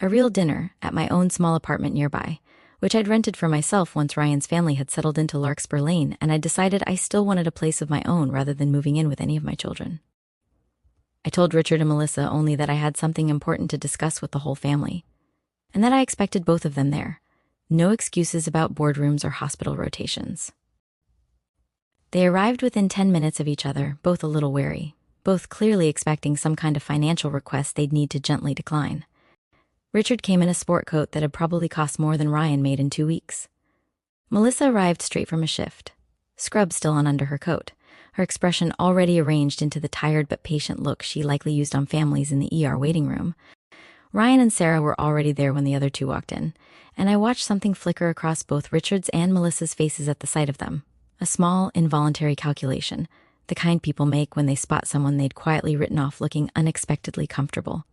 A real dinner at my own small apartment nearby, which I'd rented for myself once Ryan's family had settled into Larkspur Lane and I decided I still wanted a place of my own rather than moving in with any of my children. I told Richard and Melissa only that I had something important to discuss with the whole family, and that I expected both of them there. No excuses about boardrooms or hospital rotations. They arrived within 10 minutes of each other, both a little wary, both clearly expecting some kind of financial request they'd need to gently decline. Richard came in a sport coat that had probably cost more than Ryan made in 2 weeks. Melissa arrived straight from a shift, scrubs still on under her coat, her expression already arranged into the tired but patient look she likely used on families in the ER waiting room. Ryan and Sarah were already there when the other 2 walked in, and I watched something flicker across both Richard's and Melissa's faces at the sight of them. A small, involuntary calculation, the kind people make when they spot someone they'd quietly written off looking unexpectedly comfortable.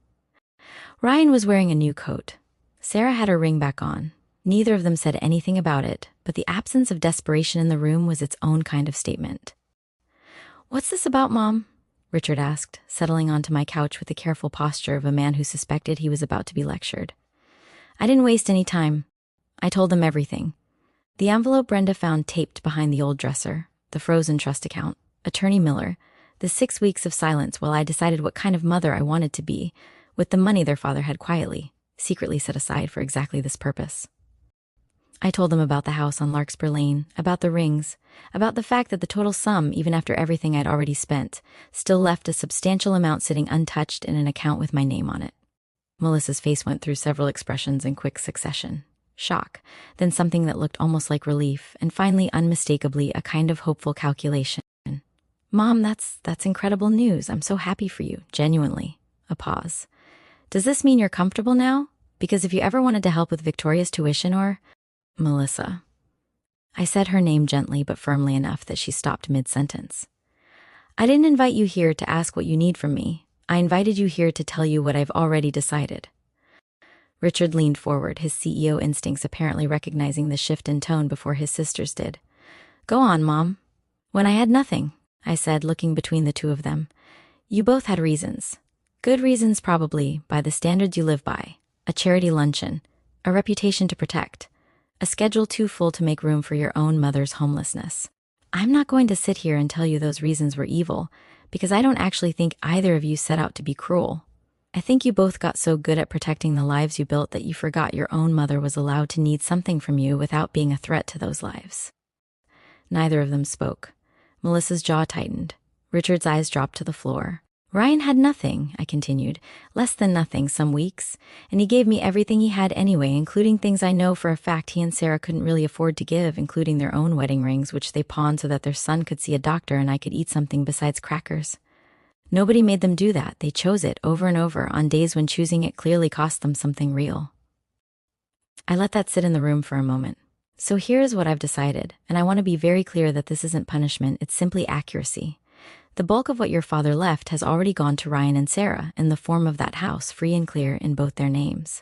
Ryan was wearing a new coat. Sarah had her ring back on. Neither of them said anything about it, but the absence of desperation in the room was its own kind of statement. "What's this about, Mom?" Richard asked, settling onto my couch with the careful posture of a man who suspected he was about to be lectured. I didn't waste any time. I told them everything. The envelope Brenda found taped behind the old dresser, the frozen trust account, Attorney Miller, the 6 weeks of silence while I decided what kind of mother I wanted to be, with the money their father had quietly, secretly set aside for exactly this purpose. I told them about the house on Larkspur Lane, about the rings, about the fact that the total sum, even after everything I'd already spent, still left a substantial amount sitting untouched in an account with my name on it. Melissa's face went through several expressions in quick succession. Shock, then something that looked almost like relief, and finally, unmistakably, a kind of hopeful calculation. Mom, that's incredible news. I'm so happy for you, genuinely. A pause. Does this mean you're comfortable now? Because if you ever wanted to help with Victoria's tuition or... Melissa. I said her name gently but firmly enough that she stopped mid-sentence. I didn't invite you here to ask what you need from me. I invited you here to tell you what I've already decided. Richard leaned forward, his CEO instincts apparently recognizing the shift in tone before his sisters did. Go on, Mom. When I had nothing, I said, looking between the two of them. You both had reasons. Good reasons, probably, by the standards you live by. A charity luncheon. A reputation to protect. A schedule too full to make room for your own mother's homelessness. I'm not going to sit here and tell you those reasons were evil, because I don't actually think either of you set out to be cruel. I think you both got so good at protecting the lives you built that you forgot your own mother was allowed to need something from you without being a threat to those lives. Neither of them spoke. Melissa's jaw tightened. Richard's eyes dropped to the floor. Ryan had nothing, I continued, less than nothing some weeks, and he gave me everything he had anyway, including things I know for a fact he and Sarah couldn't really afford to give, including their own wedding rings, which they pawned so that their son could see a doctor and I could eat something besides crackers. Nobody made them do that. They chose it over and over on days when choosing it clearly cost them something real. I let that sit in the room for a moment. So here's what I've decided, and I want to be very clear that this isn't punishment, it's simply accuracy. The bulk of what your father left has already gone to Ryan and Sarah in the form of that house, free and clear in both their names.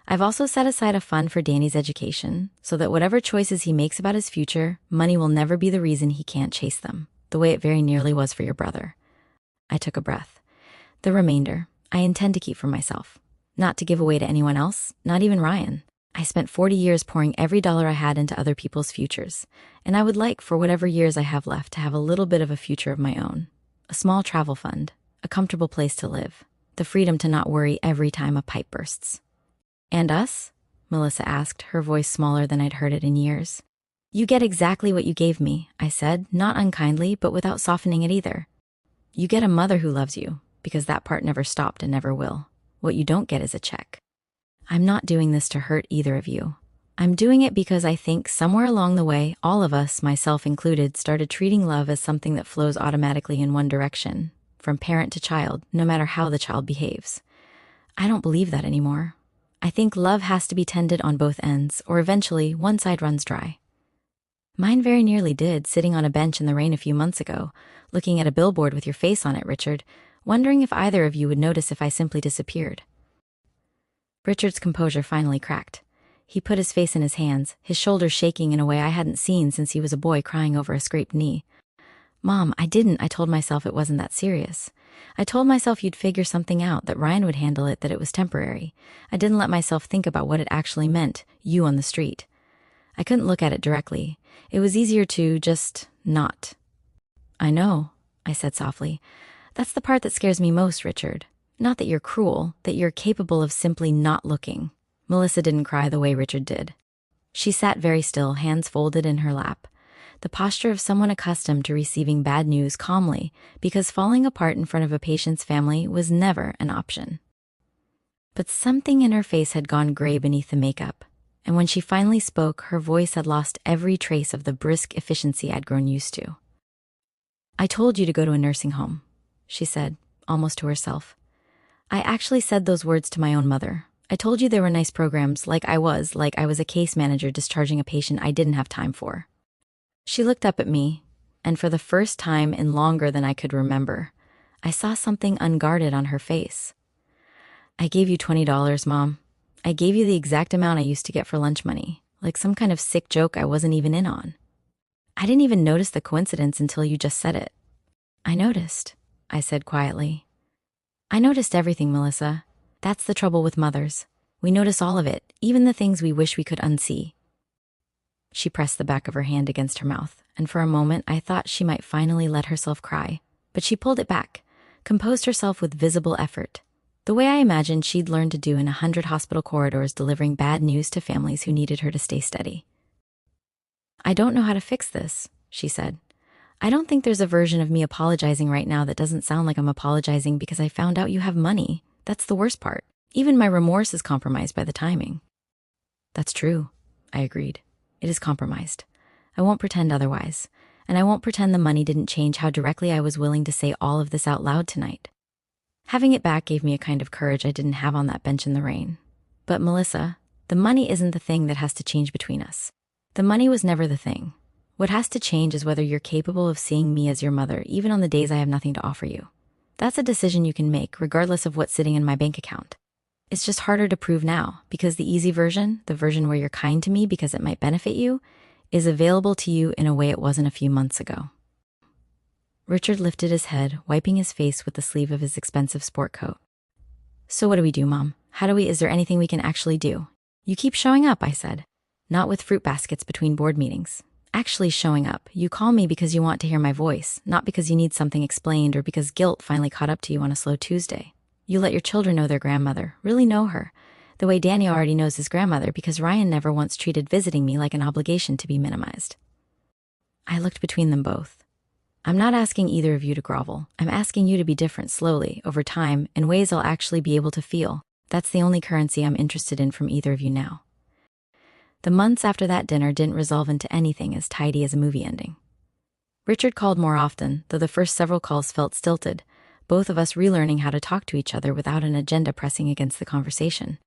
I've also set aside a fund for Danny's education, so that whatever choices he makes about his future, money will never be the reason he can't chase them, the way it very nearly was for your brother. I took a breath. The remainder, I intend to keep for myself, not to give away to anyone else, not even Ryan. I spent 40 years pouring every dollar I had into other people's futures, and I would like, for whatever years I have left, to have a little bit of a future of my own. A small travel fund, a comfortable place to live, the freedom to not worry every time a pipe bursts. And us? Melissa asked, her voice smaller than I'd heard it in years. You get exactly what you gave me, I said, not unkindly, but without softening it either. You get a mother who loves you, because that part never stopped and never will. What you don't get is a check. I'm not doing this to hurt either of you. I'm doing it because I think somewhere along the way, all of us, myself included, started treating love as something that flows automatically in one direction, from parent to child, no matter how the child behaves. I don't believe that anymore. I think love has to be tended on both ends, or eventually one side runs dry. Mine very nearly did, sitting on a bench in the rain a few months ago, looking at a billboard with your face on it, Richard, wondering if either of you would notice if I simply disappeared. Richard's composure finally cracked. He put his face in his hands, his shoulders shaking in a way I hadn't seen since he was a boy crying over a scraped knee. Mom, I told myself it wasn't that serious. I told myself you'd figure something out, that Ryan would handle it, that it was temporary. I didn't let myself think about what it actually meant, you on the street. I couldn't look at it directly. It was easier to just not. I know, I said softly. That's the part that scares me most, Richard. Not that you're cruel, that you're capable of simply not looking. Melissa didn't cry the way Richard did. She sat very still, hands folded in her lap. The posture of someone accustomed to receiving bad news calmly, because falling apart in front of a patient's family was never an option. But something in her face had gone gray beneath the makeup, and when she finally spoke, her voice had lost every trace of the brisk efficiency I'd grown used to. I told you to go to a nursing home, she said, almost to herself. I actually said those words to my own mother. I told you there were nice programs, like I was a case manager discharging a patient I didn't have time for. She looked up at me, and for the first time in longer than I could remember, I saw something unguarded on her face. I gave you $20, Mom. I gave you the exact amount I used to get for lunch money, like some kind of sick joke I wasn't even in on. I didn't even notice the coincidence until you just said it. I noticed, I said quietly. I noticed everything, Melissa. That's the trouble with mothers. We notice all of it, even the things we wish we could unsee. She pressed the back of her hand against her mouth, and for a moment I thought she might finally let herself cry. But she pulled it back, composed herself with visible effort, the way I imagined she'd learned to do in 100 hospital corridors delivering bad news to families who needed her to stay steady. "I don't know how to fix this," she said. "I don't think there's a version of me apologizing right now that doesn't sound like I'm apologizing because I found out you have money. That's the worst part. Even my remorse is compromised by the timing." "That's true," I agreed. "It is compromised. I won't pretend otherwise, and I won't pretend the money didn't change how directly I was willing to say all of this out loud tonight." Having it back gave me a kind of courage I didn't have on that bench in the rain. "But Melissa, the money isn't the thing that has to change between us. The money was never the thing. What has to change is whether you're capable of seeing me as your mother, even on the days I have nothing to offer you. That's a decision you can make, regardless of what's sitting in my bank account. It's just harder to prove now, because the easy version, the version where you're kind to me because it might benefit you, is available to you in a way it wasn't a few months ago." Richard lifted his head, wiping his face with the sleeve of his expensive sport coat. "So what do we do, Mom? Is there anything we can actually do?" "You keep showing up," I said. "Not with fruit baskets between board meetings. Actually showing up. You call me because you want to hear my voice, not because you need something explained or because guilt finally caught up to you on a slow Tuesday. You let your children know their grandmother, really know her, the way Danny already knows his grandmother because Ryan never once treated visiting me like an obligation to be minimized." I looked between them both. "I'm not asking either of you to grovel. I'm asking you to be different slowly, over time, in ways I'll actually be able to feel. That's the only currency I'm interested in from either of you now." The months after that dinner didn't resolve into anything as tidy as a movie ending. Richard called more often, though the first several calls felt stilted, both of us relearning how to talk to each other without an agenda pressing against the conversation.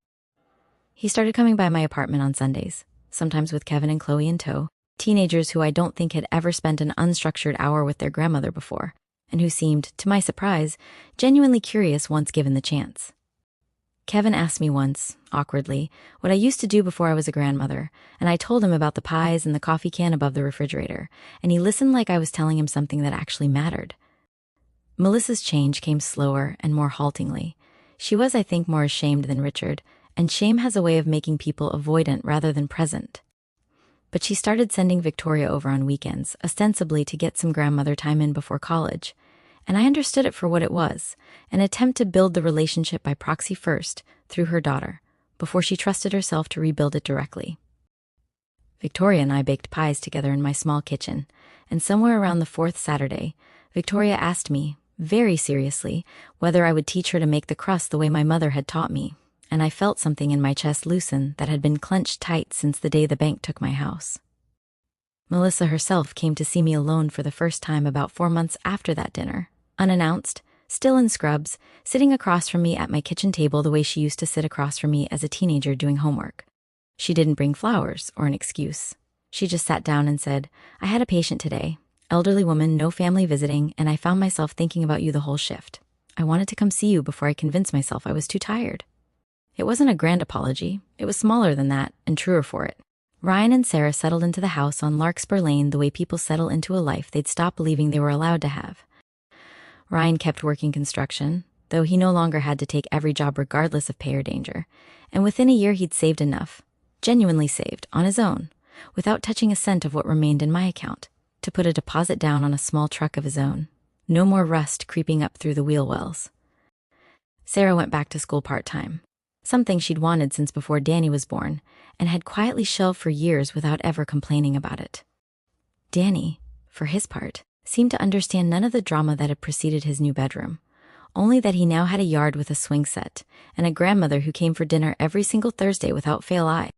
He started coming by my apartment on Sundays, sometimes with Kevin and Chloe in tow, teenagers who I don't think had ever spent an unstructured hour with their grandmother before, and who seemed, to my surprise, genuinely curious once given the chance. Kevin asked me once, awkwardly, what I used to do before I was a grandmother, and I told him about the pies and the coffee can above the refrigerator, and he listened like I was telling him something that actually mattered. Melissa's change came slower and more haltingly. She was, I think, more ashamed than Richard, and shame has a way of making people avoidant rather than present. But she started sending Victoria over on weekends, ostensibly to get some grandmother time in before college, and I understood it for what it was, an attempt to build the relationship by proxy first, through her daughter, before she trusted herself to rebuild it directly. Victoria and I baked pies together in my small kitchen, and somewhere around the fourth Saturday, Victoria asked me, very seriously, whether I would teach her to make the crust the way my mother had taught me, and I felt something in my chest loosen that had been clenched tight since the day the bank took my house. Melissa herself came to see me alone for the first time about 4 months after that dinner, unannounced, still in scrubs, sitting across from me at my kitchen table the way she used to sit across from me as a teenager doing homework. She didn't bring flowers or an excuse. She just sat down and said, "I had a patient today, elderly woman, no family visiting, and I found myself thinking about you the whole shift. I wanted to come see you before I convinced myself I was too tired." It wasn't a grand apology. It was smaller than that, and truer for it. Ryan and Sarah settled into the house on Larkspur Lane the way people settle into a life they'd stopped believing they were allowed to have. Ryan kept working construction, though he no longer had to take every job regardless of pay or danger, and within a year he'd saved enough, genuinely saved, on his own, without touching a cent of what remained in my account, to put a deposit down on a small truck of his own. No more rust creeping up through the wheel wells. Sarah went back to school part-time, something she'd wanted since before Danny was born, and had quietly shelved for years without ever complaining about it. Danny, for his part, seemed to understand none of the drama that had preceded his new bedroom, only that he now had a yard with a swing set, and a grandmother who came for dinner every single Thursday without fail. I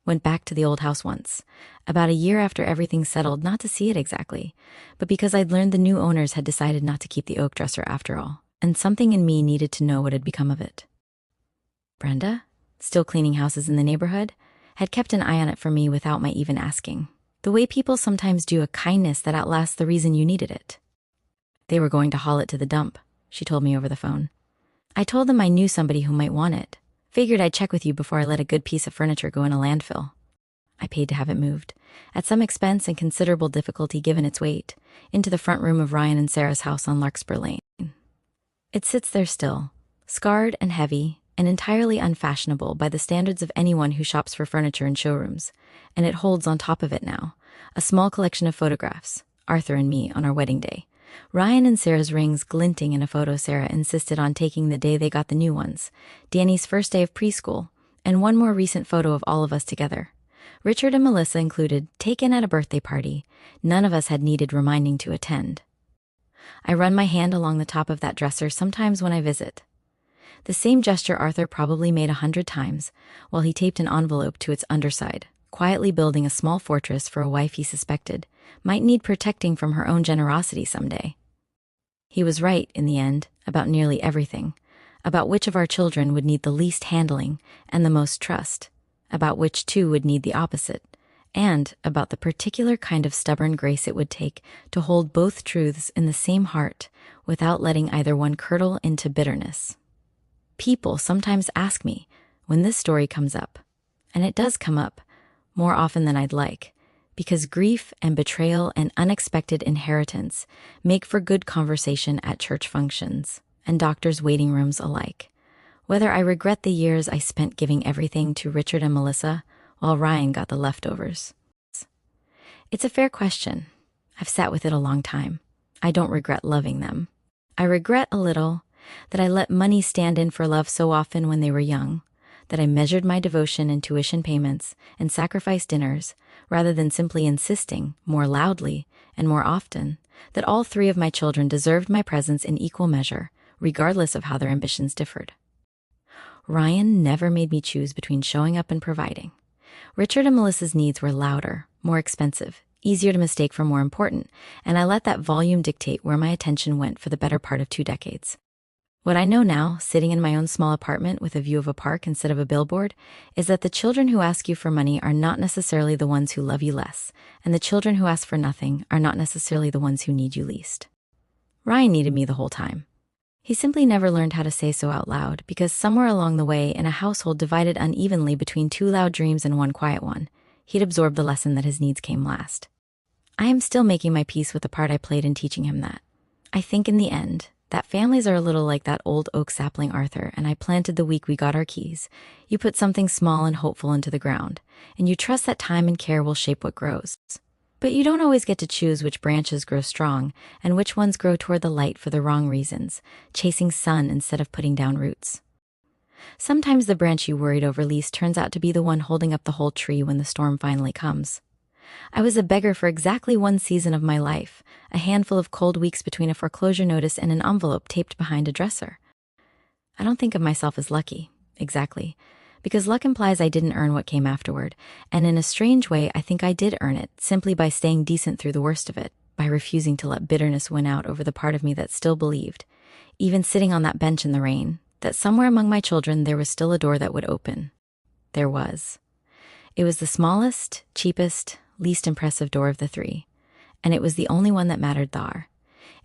went back to the old house once, about a year after everything settled, not to see it exactly, but because I'd learned the new owners had decided not to keep the oak dresser after all, and something in me needed to know what had become of it. Brenda, still cleaning houses in the neighborhood, had kept an eye on it for me without my even asking, the way people sometimes do a kindness that outlasts the reason you needed it. They were going to haul it to the dump, she told me over the phone. I told them I knew somebody who might want it. Figured I'd check with you before I let a good piece of furniture go in a landfill. I paid to have it moved, at some expense and considerable difficulty given its weight, into the front room of Ryan and Sarah's house on Larkspur Lane. It sits there still, scarred and heavy, and entirely unfashionable by the standards of anyone who shops for furniture in showrooms, and it holds on top of it now a small collection of photographs, Arthur and me on our wedding day, Ryan and Sarah's rings glinting in a photo Sarah insisted on taking the day they got the new ones, Danny's first day of preschool, and one more recent photo of all of us together. Richard and Melissa included, taken at a birthday party. None of us had needed reminding to attend. I run my hand along the top of that dresser sometimes when I visit. The same gesture Arthur probably made 100 times, while he taped an envelope to its underside, quietly building a small fortress for a wife he suspected might need protecting from her own generosity someday. He was right, in the end, about nearly everything, about which of our children would need the least handling and the most trust, about which two would need the opposite, and about the particular kind of stubborn grace it would take to hold both truths in the same heart without letting either one curdle into bitterness. People sometimes ask me when this story comes up, and it does come up more often than I'd like, because grief and betrayal and unexpected inheritance make for good conversation at church functions and doctors' waiting rooms alike. Whether I regret the years I spent giving everything to Richard and Melissa while Ryan got the leftovers. It's a fair question. I've sat with it a long time. I don't regret loving them. I regret a little that I let money stand in for love so often when they were young, that I measured my devotion in tuition payments and sacrificed dinners rather than simply insisting, more loudly and more often, that all three of my children deserved my presence in equal measure, regardless of how their ambitions differed. Ryan never made me choose between showing up and providing. Richard and Melissa's needs were louder, more expensive, easier to mistake for more important, and I let that volume dictate where my attention went for the better part of 2 decades. What I know now, sitting in my own small apartment with a view of a park instead of a billboard, is that the children who ask you for money are not necessarily the ones who love you less, and the children who ask for nothing are not necessarily the ones who need you least. Ryan needed me the whole time. He simply never learned how to say so out loud, because somewhere along the way, in a household divided unevenly between 2 loud dreams and 1 quiet one, he'd absorbed the lesson that his needs came last. I am still making my peace with the part I played in teaching him that. I think in the end, that families are a little like that old oak sapling Arthur and I planted the week we got our keys. You put something small and hopeful into the ground, and you trust that time and care will shape what grows. But you don't always get to choose which branches grow strong and which ones grow toward the light for the wrong reasons, chasing sun instead of putting down roots. Sometimes the branch you worried over least turns out to be the one holding up the whole tree when the storm finally comes. I was a beggar for exactly 1 season of my life, a handful of cold weeks between a foreclosure notice and an envelope taped behind a dresser. I don't think of myself as lucky, exactly, because luck implies I didn't earn what came afterward, and in a strange way I think I did earn it simply by staying decent through the worst of it, by refusing to let bitterness win out over the part of me that still believed, even sitting on that bench in the rain, that somewhere among my children there was still a door that would open. There was. It was the smallest, cheapest, least impressive door of the 3, and it was the only one that mattered thar.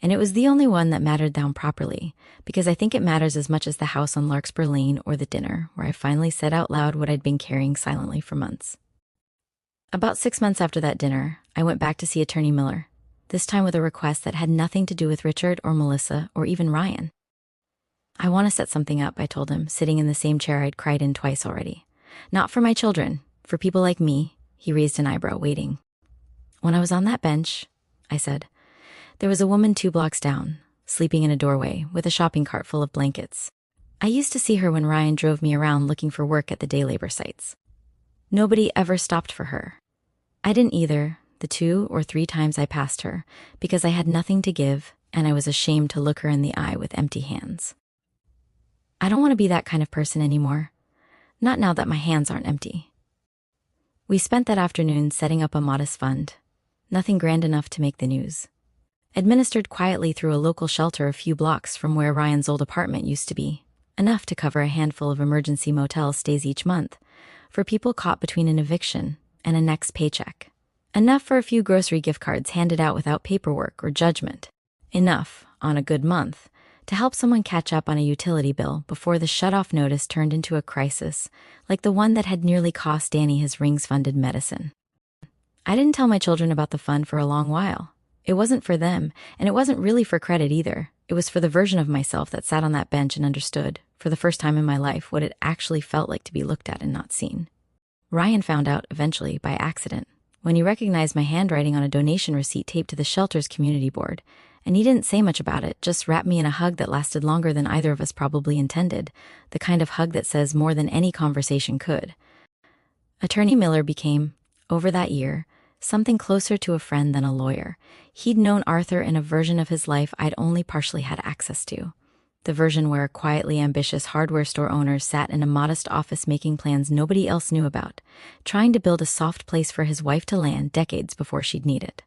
And it was the only one that mattered down properly, because I think it matters as much as the house on Larkspur Lane or the dinner, where I finally said out loud what I'd been carrying silently for months. About 6 months after that dinner, I went back to see Attorney Miller, this time with a request that had nothing to do with Richard or Melissa or even Ryan. I want to set something up, I told him, sitting in the same chair I'd cried in twice already. Not for my children, for people like me. He raised an eyebrow, waiting. When I was on that bench, I said, there was a woman 2 blocks down, sleeping in a doorway with a shopping cart full of blankets. I used to see her when Ryan drove me around looking for work at the day labor sites. Nobody ever stopped for her. I didn't either, the 2 or 3 times I passed her, because I had nothing to give and I was ashamed to look her in the eye with empty hands. I don't want to be that kind of person anymore. Not now that my hands aren't empty. We spent that afternoon setting up a modest fund, nothing grand enough to make the news. Administered quietly through a local shelter a few blocks from where Ryan's old apartment used to be, enough to cover a handful of emergency motel stays each month, for people caught between an eviction and a next paycheck. Enough for a few grocery gift cards handed out without paperwork or judgment. Enough, on a good month, to help someone catch up on a utility bill before the shut-off notice turned into a crisis, like the one that had nearly cost Danny his rings-funded medicine. I didn't tell my children about the fund for a long while. It wasn't for them, and it wasn't really for credit either. It was for the version of myself that sat on that bench and understood, for the first time in my life, what it actually felt like to be looked at and not seen. Ryan found out, eventually, by accident, when he recognized my handwriting on a donation receipt taped to the shelter's community board. And he didn't say much about it, just wrapped me in a hug that lasted longer than either of us probably intended, the kind of hug that says more than any conversation could. Attorney Miller became, over that year, something closer to a friend than a lawyer. He'd known Arthur in a version of his life I'd only partially had access to. The version where quietly ambitious hardware store owners sat in a modest office making plans nobody else knew about, trying to build a soft place for his wife to land decades before she'd need it.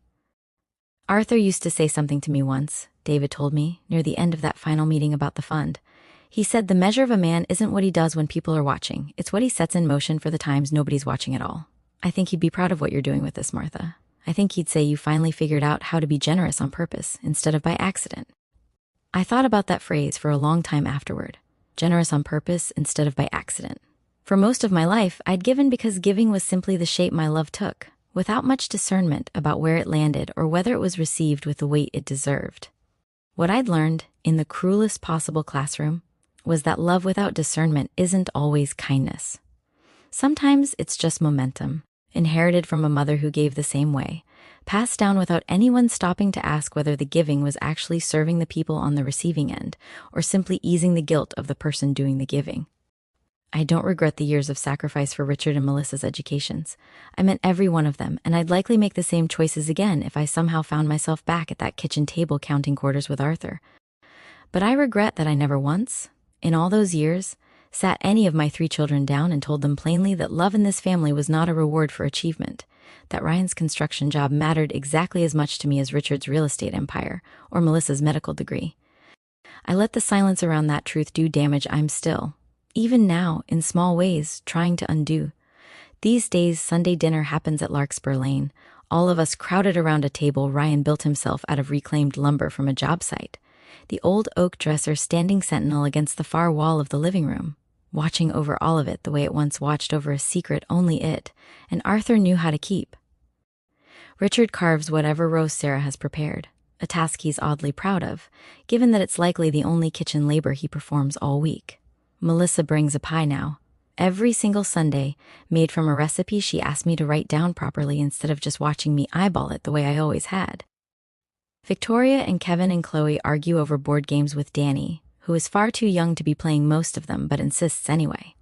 Arthur used to say something to me once, David told me, near the end of that final meeting about the fund. He said the measure of a man isn't what he does when people are watching, it's what he sets in motion for the times nobody's watching at all. I think he'd be proud of what you're doing with this, Martha. I think he'd say you finally figured out how to be generous on purpose instead of by accident. I thought about that phrase for a long time afterward. Generous on purpose instead of by accident. For most of my life, I'd given because giving was simply the shape my love took, without much discernment about where it landed or whether it was received with the weight it deserved. What I'd learned, in the cruelest possible classroom, was that love without discernment isn't always kindness. Sometimes it's just momentum, inherited from a mother who gave the same way, passed down without anyone stopping to ask whether the giving was actually serving the people on the receiving end, or simply easing the guilt of the person doing the giving. I don't regret the years of sacrifice for Richard and Melissa's educations. I meant every one of them, and I'd likely make the same choices again if I somehow found myself back at that kitchen table counting quarters with Arthur. But I regret that I never once, in all those years, sat any of my 3 children down and told them plainly that love in this family was not a reward for achievement, that Ryan's construction job mattered exactly as much to me as Richard's real estate empire or Melissa's medical degree. I let the silence around that truth do damage I'm still, even now, in small ways, trying to undo. These days, Sunday dinner happens at Larkspur Lane, all of us crowded around a table Ryan built himself out of reclaimed lumber from a job site, the old oak dresser standing sentinel against the far wall of the living room, watching over all of it the way it once watched over a secret only it and Arthur knew how to keep. Richard carves whatever roast Sarah has prepared, a task he's oddly proud of, given that it's likely the only kitchen labor he performs all week. Melissa brings a pie now, every single Sunday, made from a recipe she asked me to write down properly instead of just watching me eyeball it the way I always had. Victoria and Kevin and Chloe argue over board games with Danny, who is far too young to be playing most of them but insists anyway.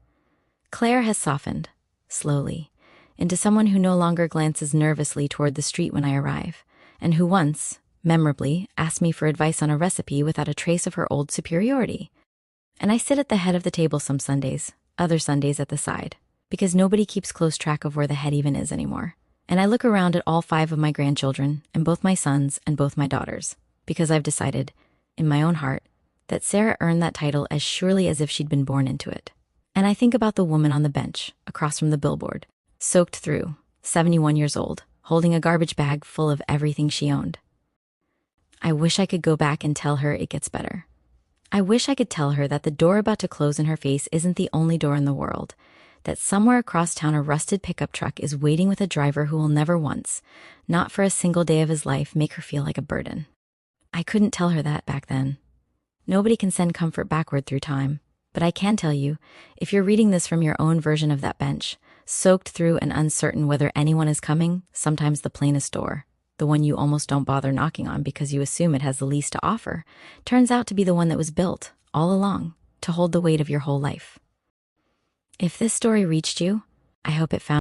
Claire has softened, slowly, into someone who no longer glances nervously toward the street when I arrive, and who once, memorably, asked me for advice on a recipe without a trace of her old superiority. And I sit at the head of the table some Sundays, other Sundays at the side, because nobody keeps close track of where the head even is anymore. And I look around at all 5 of my grandchildren, and both my sons and both my daughters, because I've decided, in my own heart, that Sarah earned that title as surely as if she'd been born into it. And I think about the woman on the bench, across from the billboard, soaked through, 71 years old, holding a garbage bag full of everything she owned. I wish I could go back and tell her it gets better. I wish I could tell her that the door about to close in her face isn't the only door in the world, that somewhere across town a rusted pickup truck is waiting with a driver who will never once, not for a single day of his life, make her feel like a burden. I couldn't tell her that back then. Nobody can send comfort backward through time, but I can tell you, if you're reading this from your own version of that bench, soaked through and uncertain whether anyone is coming, sometimes the plainest door, the one you almost don't bother knocking on because you assume it has the least to offer, turns out to be the one that was built, all along, to hold the weight of your whole life. If this story reached you, I hope it found